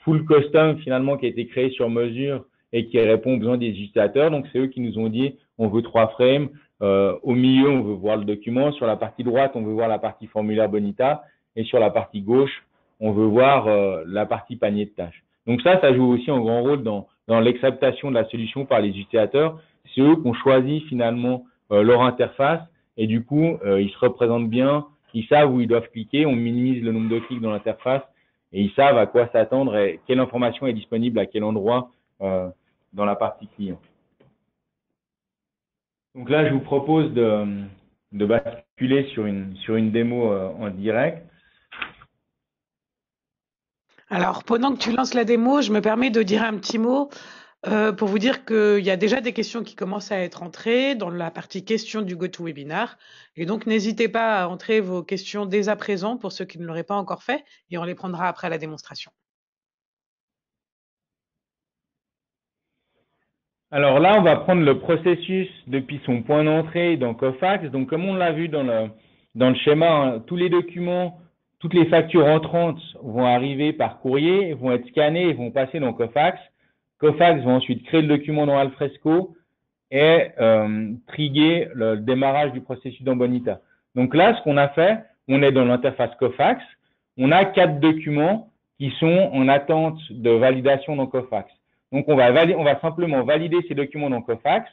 full custom finalement qui a été créée sur mesure et qui répond aux besoins des utilisateurs. Donc, c'est eux qui nous ont dit on veut 3 frames. Au milieu, on veut voir le document. Sur la partie droite, on veut voir la partie formulaire Bonita. Et sur la partie gauche, on veut voir la partie panier de tâches. Donc ça joue aussi un grand rôle dans l'acceptation de la solution par les utilisateurs. C'est eux qui ont choisi finalement leur interface et du coup, ils se représentent bien, ils savent où ils doivent cliquer, on minimise le nombre de clics dans l'interface et ils savent à quoi s'attendre et quelle information est disponible à quel endroit dans la partie client. Donc là, je vous propose de basculer sur une démo en direct. Alors, pendant que tu lances la démo, je me permets de dire un petit mot pour vous dire qu'il y a déjà des questions qui commencent à être entrées dans la partie questions du GoToWebinar. Et donc, n'hésitez pas à entrer vos questions dès à présent pour ceux qui ne l'auraient pas encore fait et on les prendra après la démonstration. Alors là, on va prendre le processus depuis son point d'entrée dans Cofax. Donc, comme on l'a vu dans le schéma, hein, tous les documents, toutes les factures entrantes vont arriver par courrier, vont être scannées et vont passer dans Cofax. Cofax va ensuite créer le document dans Alfresco et trigger le démarrage du processus dans Bonita. Donc là, ce qu'on a fait, on est dans l'interface Cofax. On a 4 documents qui sont en attente de validation dans Cofax. Donc, on va simplement valider ces documents dans Cofax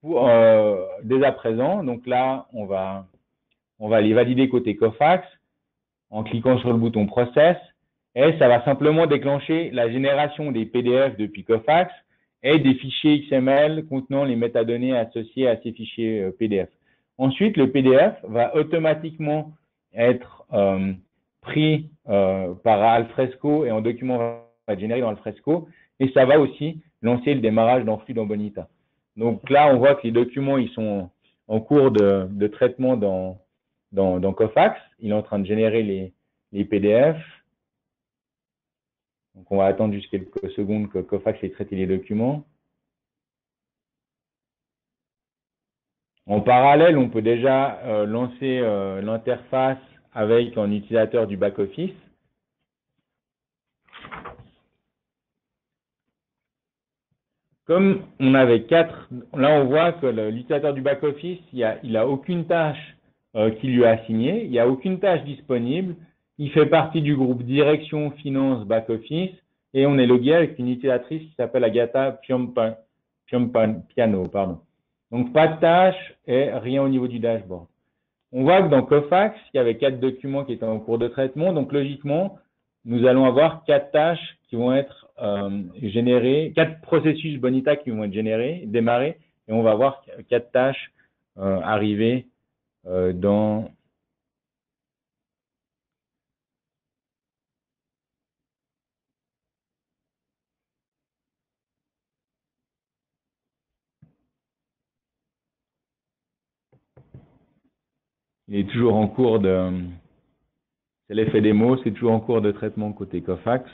dès à présent. Donc là, on va les valider côté Cofax en cliquant sur le bouton Process. Et ça va simplement déclencher la génération des PDF depuis Cofax et des fichiers XML contenant les métadonnées associées à ces fichiers PDF. Ensuite, le PDF va automatiquement être pris par Alfresco et un document va être généré dans Alfresco. Et ça va aussi lancer le démarrage d'un flux dans Bonita. Donc là, on voit que les documents ils sont en cours de traitement dans Cofax. Il est en train de générer les PDF. Donc on va attendre juste quelques secondes que Cofax ait traité les documents. En parallèle, on peut déjà lancer l'interface avec un utilisateur du back-office. Comme on avait 4, là on voit que l'utilisateur du back-office, il a aucune tâche qui lui est assignée, il n'y a aucune tâche disponible, il fait partie du groupe direction, finance, back-office, et on est logué avec une utilisatrice qui s'appelle Agatha Piano. Donc pas de tâche et rien au niveau du dashboard. On voit que dans Cofax, il y avait 4 documents qui étaient en cours de traitement, donc logiquement, nous allons avoir 4 tâches qui vont être générées, 4 processus Bonita qui vont être générés, démarrés, et on va avoir 4 tâches arriver dans il est toujours en cours de c'est l'effet démo, c'est toujours en cours de traitement côté Cofax.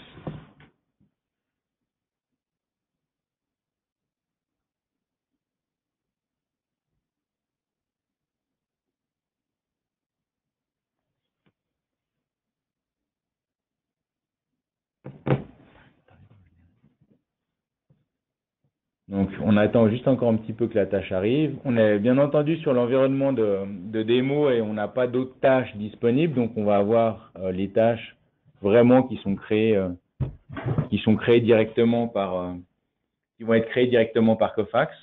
Donc, on attend juste encore un petit peu que la tâche arrive. On est bien entendu sur l'environnement de démo et on n'a pas d'autres tâches disponibles. Donc, on va avoir les tâches vraiment qui sont créées directement qui vont être créées directement par Cofax.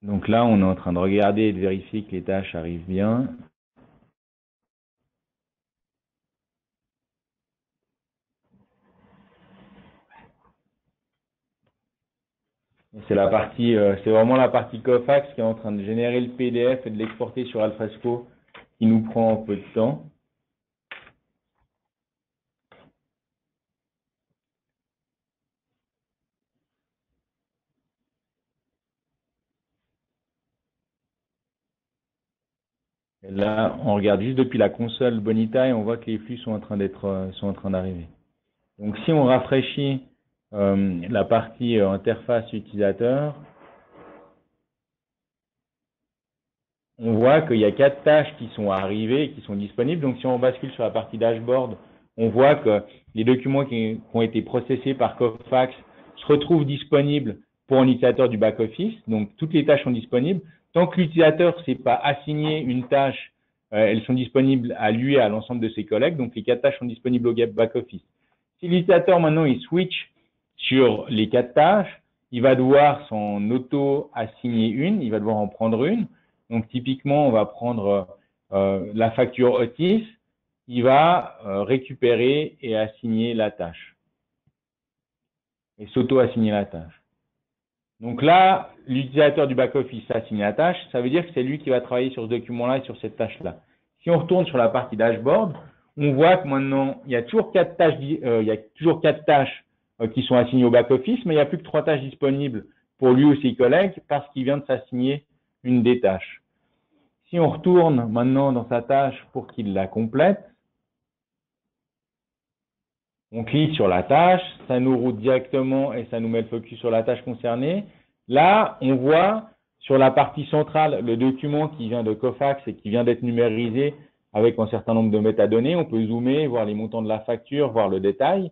Donc là, on est en train de regarder et de vérifier que les tâches arrivent bien. C'est vraiment la partie Cofax qui est en train de générer le PDF et de l'exporter sur Alfresco, qui nous prend un peu de temps. Et là, on regarde juste depuis la console Bonita et on voit que les flux sont en train d'arriver. Donc, si on rafraîchit la partie interface utilisateur, on voit qu'il y a 4 tâches qui sont arrivées et qui sont disponibles. Donc, si on bascule sur la partie dashboard, on voit que les documents qui ont été processés par Cofax se retrouvent disponibles pour un utilisateur du back-office. Donc, toutes les tâches sont disponibles. Tant que l'utilisateur ne s'est pas assigné une tâche, elles sont disponibles à lui et à l'ensemble de ses collègues. Donc, les 4 tâches sont disponibles au back-office. Si l'utilisateur, maintenant, il switch sur les 4 tâches, il va devoir s'en auto-assigner une, il va devoir en prendre une. Donc, typiquement, on va prendre la facture Otis, il va récupérer et assigner la tâche. Et s'auto-assigner la tâche. Donc là, l'utilisateur du back-office a assigné la tâche, ça veut dire que c'est lui qui va travailler sur ce document-là et sur cette tâche-là. Si on retourne sur la partie dashboard, on voit que maintenant, il y a toujours 4 tâches, qui sont assignées au back-office, mais il n'y a plus que 3 tâches disponibles pour lui ou ses collègues parce qu'il vient de s'assigner une des tâches. Si on retourne maintenant dans sa tâche pour qu'il la complète, on clique sur la tâche, ça nous route directement et ça nous met le focus sur la tâche concernée. Là, on voit sur la partie centrale le document qui vient de Cofax et qui vient d'être numérisé avec un certain nombre de métadonnées. On peut zoomer, voir les montants de la facture, voir le détail.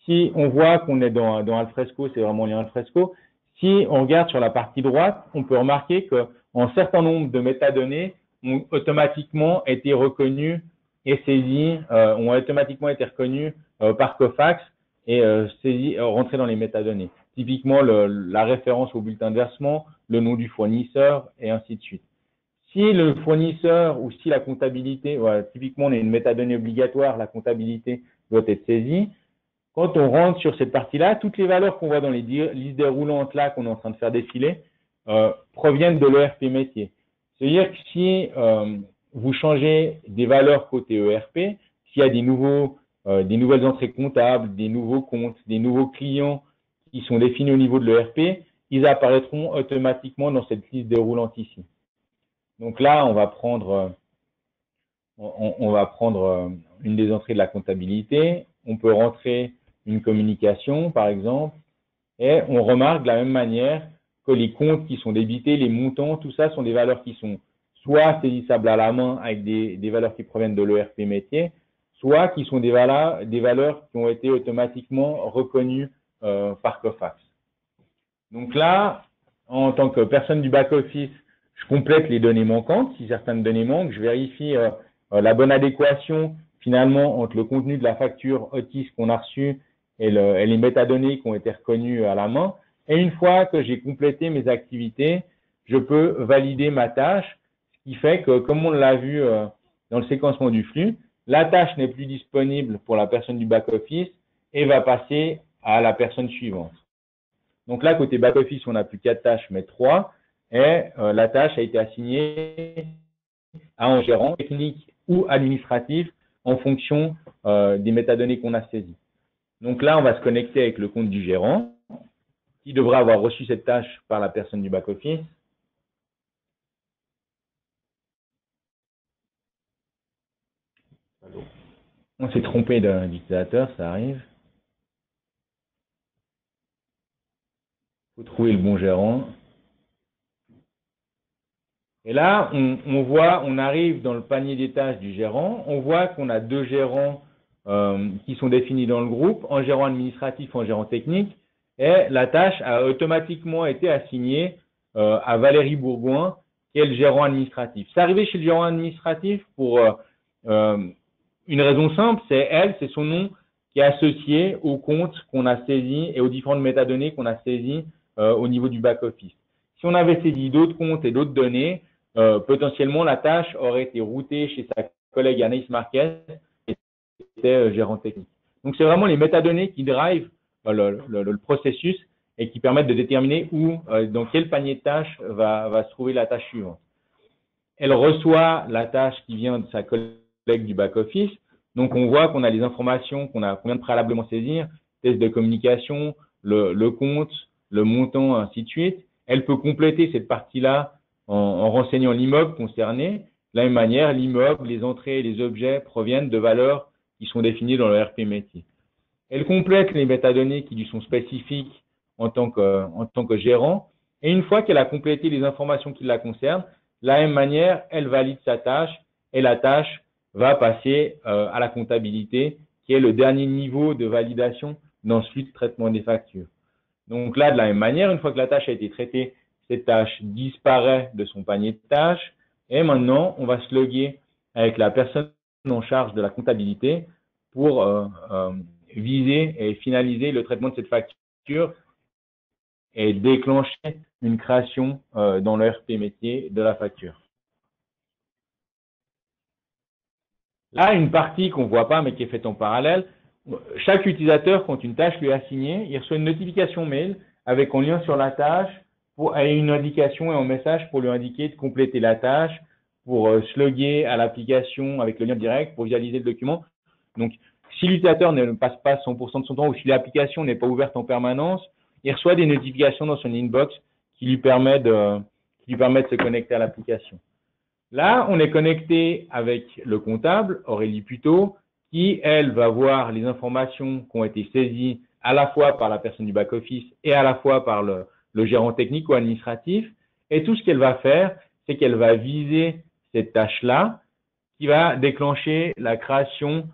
Si on voit qu'on est dans Alfresco, c'est vraiment lié à Alfresco. Si on regarde sur la partie droite, on peut remarquer qu'un certain nombre de métadonnées ont automatiquement été reconnues et saisies, ont automatiquement été reconnues par Cofax et rentrées dans les métadonnées. Typiquement, la référence au bulletin de versement, le nom du fournisseur et ainsi de suite. Si le fournisseur ou si la comptabilité, typiquement on a une métadonnée obligatoire, la comptabilité doit être saisie. Quand on rentre sur cette partie-là, toutes les valeurs qu'on voit dans les listes déroulantes là qu'on est en train de faire défiler proviennent de l'ERP métier. C'est-à-dire que si vous changez des valeurs côté ERP, s'il y a des nouvelles entrées comptables, des nouveaux comptes, des nouveaux clients qui sont définis au niveau de l'ERP, ils apparaîtront automatiquement dans cette liste déroulante ici. Donc là, on va prendre une des entrées de la comptabilité. On peut rentrer une communication, par exemple, Et on remarque de la même manière que les comptes qui sont débités, les montants, tout ça sont des valeurs qui sont soit saisissables à la main avec des valeurs qui proviennent de l'ERP métier, soit qui sont des valeurs qui ont été automatiquement reconnues par Coface. Donc là, en tant que personne du back-office, je complète les données manquantes. Si certaines données manquent, je vérifie la bonne adéquation finalement entre le contenu de la facture Otis qu'on a reçue et les métadonnées qui ont été reconnues à la main. Et une fois que j'ai complété mes activités, je peux valider ma tâche, ce qui fait que, comme on l'a vu dans le séquencement du flux, la tâche n'est plus disponible pour la personne du back-office et va passer à la personne suivante. Donc là, côté back-office, on n'a plus 4 tâches, mais 3. Et la tâche a été assignée à un gérant technique ou administratif en fonction des métadonnées qu'on a saisies. Donc là, on va se connecter avec le compte du gérant qui devra avoir reçu cette tâche par la personne du back-office. On s'est trompé d'utilisateur, ça arrive. Il faut trouver le bon gérant. Et là, on arrive dans le panier des tâches du gérant. On voit qu'on a 2 gérants qui sont définis dans le groupe, un gérant administratif, un gérant technique. Et la tâche a automatiquement été assignée à Valérie Bourgoin, qui est le gérant administratif. C'est arrivé chez le gérant administratif pour une raison simple, c'est son nom qui est associé au compte qu'on a saisi et aux différentes métadonnées qu'on a saisies au niveau du back-office. Si on avait saisi d'autres comptes et d'autres données, potentiellement la tâche aurait été routée chez sa collègue Anaïs Marquez, qui était gérant technique. Donc c'est vraiment les métadonnées qui drivent le processus et qui permettent de déterminer où, dans quel panier de tâches va se trouver la tâche suivante. Elle reçoit la tâche qui vient de sa collègue du back-office. Donc on voit qu'on a les informations qu'on vient de préalablement saisir, test de communication, le compte, le montant, ainsi de suite. Elle peut compléter cette partie-là en renseignant l'immeuble concerné. De la même manière, l'immeuble, les entrées et les objets proviennent de valeurs qui sont définies dans le RP métier. Elle complète les métadonnées qui lui sont spécifiques en tant que gérant. Et une fois qu'elle a complété les informations qui la concernent, de la même manière, elle valide sa tâche et la tâche va passer à la comptabilité, qui est le dernier niveau de validation dans ce flux de traitement des factures. Donc là, de la même manière, une fois que la tâche a été traitée, cette tâche disparaît de son panier de tâches. Et maintenant, on va se loguer avec la personne en charge de la comptabilité pour viser et finaliser le traitement de cette facture et déclencher une création dans le RP métier de la facture. Là, une partie qu'on ne voit pas mais qui est faite en parallèle, chaque utilisateur, quand une tâche lui est assignée, il reçoit une notification mail avec un lien sur la tâche et une indication et un message pour lui indiquer de compléter la tâche, pour se loguer à l'application avec le lien direct pour visualiser le document. Donc, si l'utilisateur ne passe pas 100% de son temps ou si l'application n'est pas ouverte en permanence, il reçoit des notifications dans son inbox qui lui permettent de se connecter à l'application. Là, on est connecté avec le comptable, Aurélie Puteau, qui, elle, va voir les informations qui ont été saisies à la fois par la personne du back-office et à la fois par le gérant technique ou administratif. Et tout ce qu'elle va faire, c'est qu'elle va viser cette tâche-là qui va déclencher la création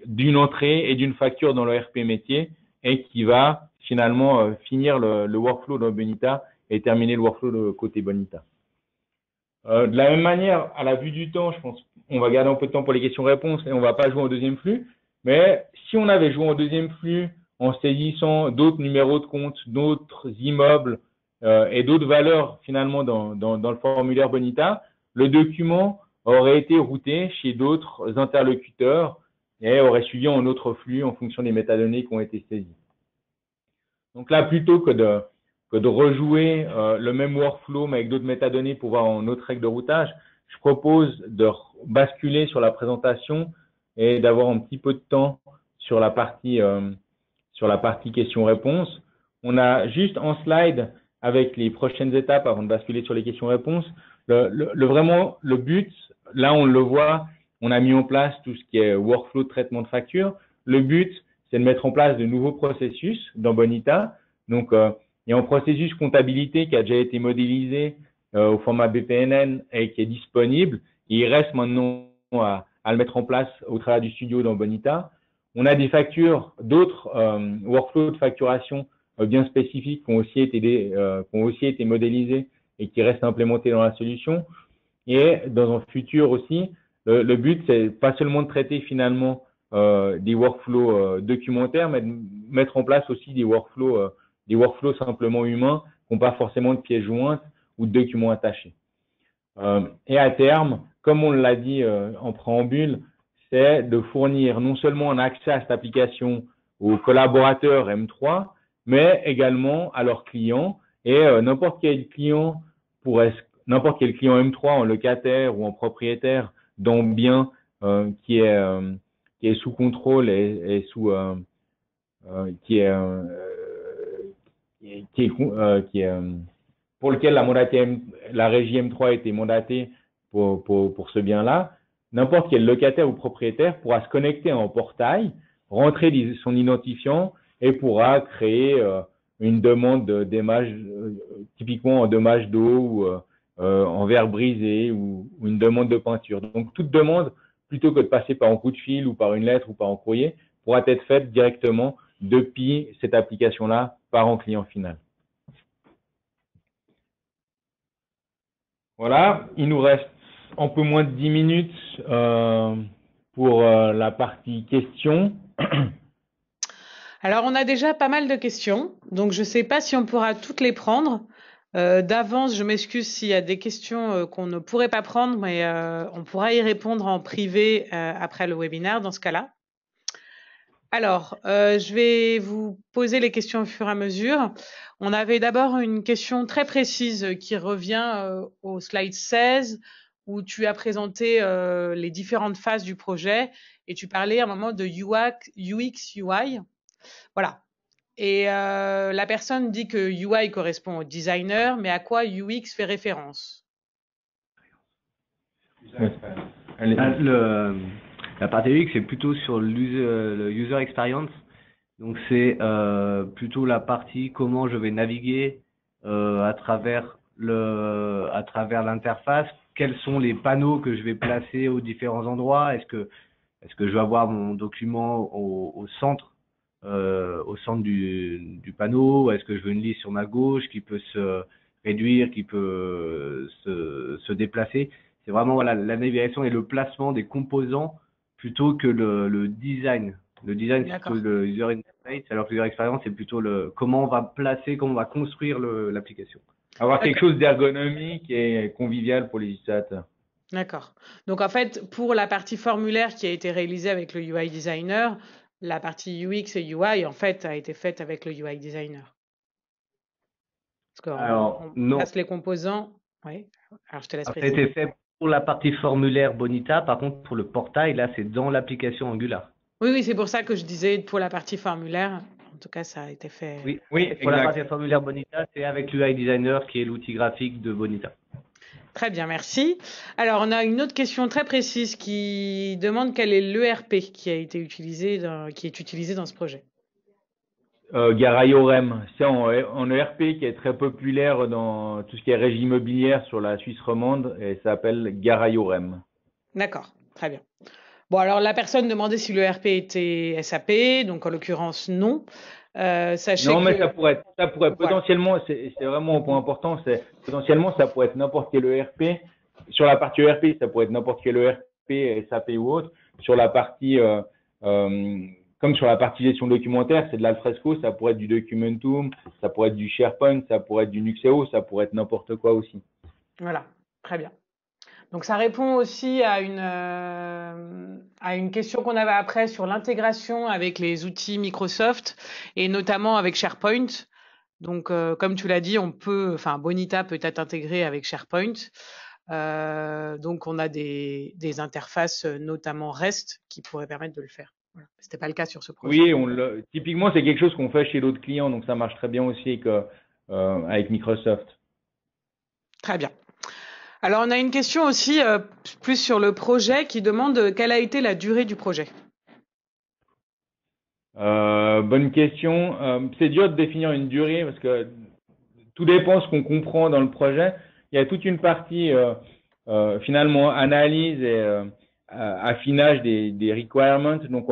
d'une entrée et d'une facture dans le RP métier et qui va finalement finir le workflow de Bonita et terminer le workflow de côté Bonita. De la même manière, à la vue du temps, je pense qu'on va garder un peu de temps pour les questions-réponses et on ne va pas jouer en deuxième flux. Mais si on avait joué en deuxième flux en saisissant d'autres numéros de compte, d'autres immeubles et d'autres valeurs finalement dans le formulaire Bonita, le document aurait été routé chez d'autres interlocuteurs et aurait suivi un autre flux en fonction des métadonnées qui ont été saisies. Donc là, plutôt que de rejouer le même workflow mais avec d'autres métadonnées pour voir en autre règle de routage, je propose de basculer sur la présentation et d'avoir un petit peu de temps sur la partie questions-réponses. On a juste un slide avec les prochaines étapes avant de basculer sur les questions-réponses. Vraiment, le but, là on le voit, on a mis en place tout ce qui est workflow de traitement de facture. Le but, c'est de mettre en place de nouveaux processus dans Bonita. Donc, il y a un processus comptabilité qui a déjà été modélisé au format BPNN et qui est disponible. Et il reste maintenant à le mettre en place au travers du studio dans Bonita. On a des factures, d'autres workflows de facturation bien spécifiques qui ont aussi été modélisés et qui restent implémentés dans la solution. Et dans un futur aussi, le but, c'est pas seulement de traiter finalement des workflows documentaires, mais de mettre en place aussi des workflows simplement humains qui n'ont pas forcément de pièces jointes ou de documents attachés. Et à terme, comme on l'a dit en préambule, c'est de fournir non seulement un accès à cette application aux collaborateurs M3, mais également à leurs clients. Et n'importe quel client M3 en locataire ou en propriétaire d'un bien qui est sous contrôle et sous qui est pour lequel la régie M3 a été mandatée pour ce bien-là, n'importe quel locataire ou propriétaire pourra se connecter à un portail, rentrer son identifiant et pourra créer une demande d'émage, typiquement en dommage d'eau ou en verre brisé ou une demande de peinture. Donc, toute demande, plutôt que de passer par un coup de fil ou par une lettre ou par un courrier, pourra être faite directement depuis cette application-là par un client final. Voilà, il nous reste un peu moins de 10 minutes pour la partie questions. Alors, on a déjà pas mal de questions, donc je ne sais pas si on pourra toutes les prendre. D'avance, je m'excuse s'il y a des questions qu'on ne pourrait pas prendre, mais on pourra y répondre en privé après le webinaire dans ce cas-là. Alors, je vais vous poser les questions au fur et à mesure. On avait d'abord une question très précise qui revient au slide 16, où tu as présenté les différentes phases du projet et tu parlais à un moment de UX, UI. Voilà. Et la personne dit que UI correspond au designer, mais à quoi UX fait référence? La partie UX, c'est plutôt sur le user experience. Donc, c'est plutôt la partie comment je vais naviguer à travers l'interface. Quels sont les panneaux que je vais placer aux différents endroits? Est-ce que je vais avoir mon document au centre du panneau? Est-ce que je veux une liste sur ma gauche qui peut se réduire, qui peut se déplacer? C'est vraiment voilà, la navigation et le placement des composants plutôt que le design. Le design, c'est plutôt le user interface, alors que l'user experience, c'est plutôt comment on va placer, comment on va construire l'application. Avoir quelque chose d'ergonomique et convivial pour les utilisateurs. D'accord. Donc, en fait, pour la partie formulaire qui a été réalisée avec le UI designer, la partie UX et UI, en fait, a été faite avec le UI designer. Parce qu'on place les composants. Oui. Alors, je te laisse préciser. Ça a été fait pour la partie formulaire Bonita. Par contre, pour le portail, là, c'est dans l'application Angular. Oui, c'est pour ça que je disais pour la partie formulaire. En tout cas, ça a été fait. Oui, pour la partie formulaire Bonita, c'est avec l'UI Designer qui est l'outil graphique de Bonita. Très bien, merci. Alors, on a une autre question très précise qui demande quel est l'ERP qui est utilisé dans ce projet. Garaiorem, c'est un ERP qui est très populaire dans tout ce qui est régie immobilière sur la Suisse romande et ça s'appelle Garaiorem. D'accord, très bien. Bon, alors la personne demandait si l'ERP était SAP, donc en l'occurrence non. Sachez non, mais que... ça pourrait voilà. Potentiellement, c'est vraiment un point important, c'est potentiellement ça pourrait être n'importe quel ERP. Sur la partie ERP, ça pourrait être n'importe quel ERP, SAP ou autre. Sur la partie comme sur la partie gestion documentaire, c'est de l'Alfresco, ça pourrait être du Documentum, ça pourrait être du SharePoint, ça pourrait être du Nuxeo, ça pourrait être n'importe quoi aussi. Voilà, très bien. Donc ça répond aussi à une question qu'on avait après sur l'intégration avec les outils Microsoft et notamment avec SharePoint. Donc comme tu l'as dit, Bonita peut être intégré avec SharePoint. Donc on a des interfaces, notamment REST, qui pourraient permettre de le faire. Voilà. C'était pas le cas sur ce projet. Oui, typiquement c'est quelque chose qu'on fait chez d'autres clients, donc ça marche très bien aussi avec Microsoft. Très bien. Alors on a une question aussi plus sur le projet qui demande quelle a été la durée du projet. Bonne question. C'est dur de définir une durée parce que tout dépend de ce qu'on comprend dans le projet. Il y a toute une partie finalement analyse et affinage des requirements. Donc,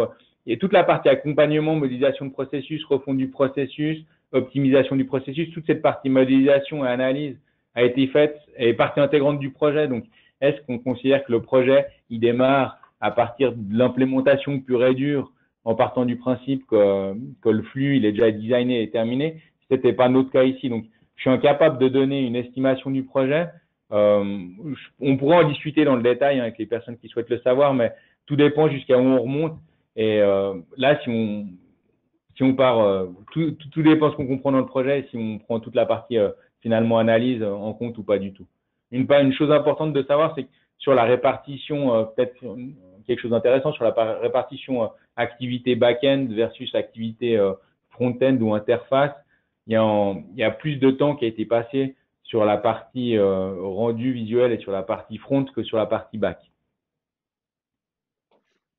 il y a toute la partie accompagnement, modélisation de processus, refonte du processus, optimisation du processus. Toute cette partie modélisation et analyse a été faite et est partie intégrante du projet. Donc, est-ce qu'on considère que le projet, il démarre à partir de l'implémentation pure et dure en partant du principe que le flux, il est déjà designé et terminé? C'était pas notre cas ici. Donc, je suis incapable de donner une estimation du projet. On pourra en discuter dans le détail avec les personnes qui souhaitent le savoir, mais tout dépend jusqu'à où on remonte. Et là, si on part, tout dépend de ce qu'on comprend dans le projet, si on prend toute la partie finalement analyse en compte ou pas du tout. Une chose importante de savoir, c'est que sur la répartition, peut-être quelque chose d'intéressant, sur la répartition activité back-end versus activité front-end ou interface, il y a plus de temps qui a été passé sur la partie rendu visuel et sur la partie front que sur la partie back.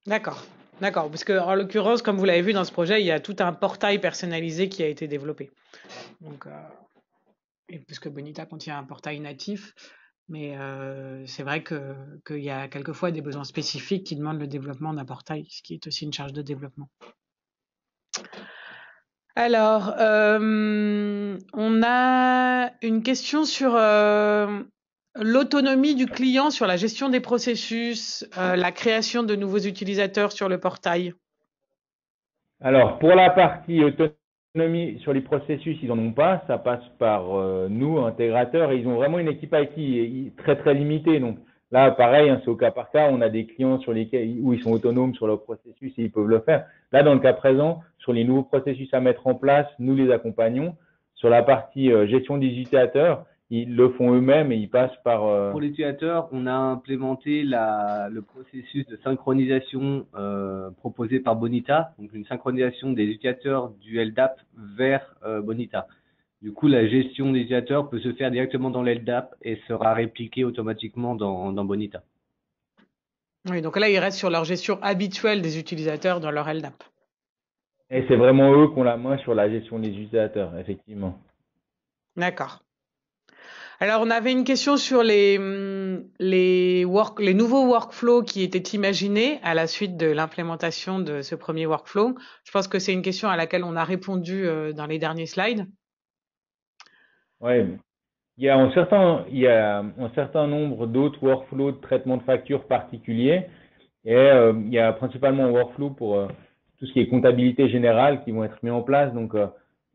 D'accord, d'accord. Parce que en l'occurrence, comme vous l'avez vu dans ce projet, il y a tout un portail personnalisé qui a été développé. Donc, puisque Bonita contient un portail natif, mais c'est vrai qu'il y a quelquefois des besoins spécifiques qui demandent le développement d'un portail, ce qui est aussi une charge de développement. Alors, on a une question sur l'autonomie du client sur la gestion des processus, la création de nouveaux utilisateurs sur le portail. Alors, pour la partie autonomie sur les processus, ils n'en ont pas. Ça passe par nous, intégrateurs, et ils ont vraiment une équipe IT très, très limitée. Donc là, pareil, hein, c'est au cas par cas. On a des clients sur lesquels, où ils sont autonomes sur leur processus et ils peuvent le faire. Là, dans le cas présent, sur les nouveaux processus à mettre en place, nous les accompagnons. Sur la partie gestion des utilisateurs, ils le font eux-mêmes et ils passent par… Pour l'utilisateur, on a implémenté le processus de synchronisation proposé par Bonita, donc une synchronisation des utilisateurs du LDAP vers Bonita. Du coup, la gestion des utilisateurs peut se faire directement dans l'LDAP et sera répliquée automatiquement dans Bonita. Oui, donc là, ils restent sur leur gestion habituelle des utilisateurs dans leur LDAP. Et c'est vraiment eux qui ont la main sur la gestion des utilisateurs, effectivement. D'accord. Alors, on avait une question sur les nouveaux workflows qui étaient imaginés à la suite de l'implémentation de ce premier workflow. Je pense que c'est une question à laquelle on a répondu dans les derniers slides. Oui, il y a un certain nombre d'autres workflows de traitement de factures particuliers et il y a principalement un workflow pour tout ce qui est comptabilité générale qui vont être mis en place. Donc,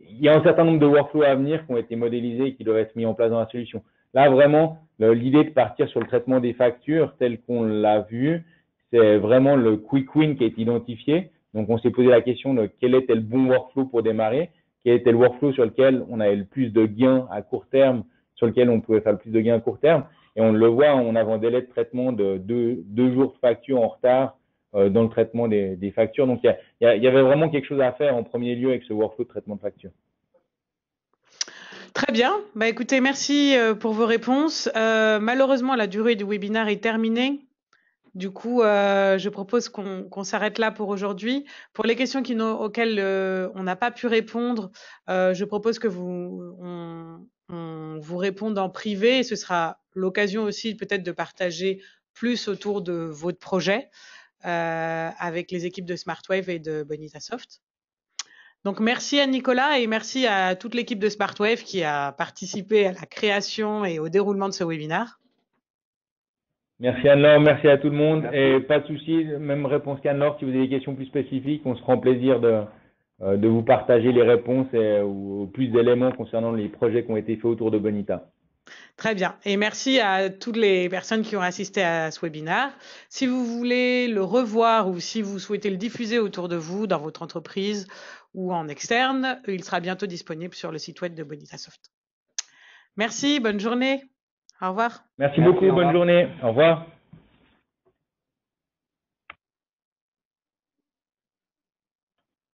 il y a un certain nombre de workflows à venir qui ont été modélisés et qui doivent être mis en place dans la solution. Là, vraiment, l'idée de partir sur le traitement des factures tel qu'on l'a vu, c'est vraiment le quick win qui est identifié. Donc, on s'est posé la question de quel était le bon workflow pour démarrer, quel était le workflow sur lequel on avait le plus de gains à court terme, sur lequel on pouvait faire le plus de gains à court terme. Et on le voit, on avait un délai de traitement de deux jours de facture en retard dans le traitement des factures. Donc, il y avait vraiment quelque chose à faire en premier lieu avec ce workflow de traitement de facture. Très bien. Bah, écoutez, merci pour vos réponses. Malheureusement, la durée du webinaire est terminée. Du coup, je propose qu'on s'arrête là pour aujourd'hui. Pour les questions auxquelles on n'a pas pu répondre, je propose que on vous réponde en privé et ce sera l'occasion aussi peut-être de partager plus autour de votre projet avec les équipes de SmartWave et de Bonitasoft. Donc, merci à Nicolas et merci à toute l'équipe de SmartWave qui a participé à la création et au déroulement de ce webinaire. Merci Anne-Laure, merci à tout le monde. Merci. Et pas de souci, même réponse qu'Anne-Laure, si vous avez des questions plus spécifiques, on se rend plaisir de vous partager les réponses ou plus d'éléments concernant les projets qui ont été faits autour de Bonita. Très bien. Et merci à toutes les personnes qui ont assisté à ce webinaire. Si vous voulez le revoir ou si vous souhaitez le diffuser autour de vous, dans votre entreprise ou en externe, il sera bientôt disponible sur le site web de Bonitasoft. Merci, bonne journée. Au revoir. Merci beaucoup, bonne journée. Au revoir.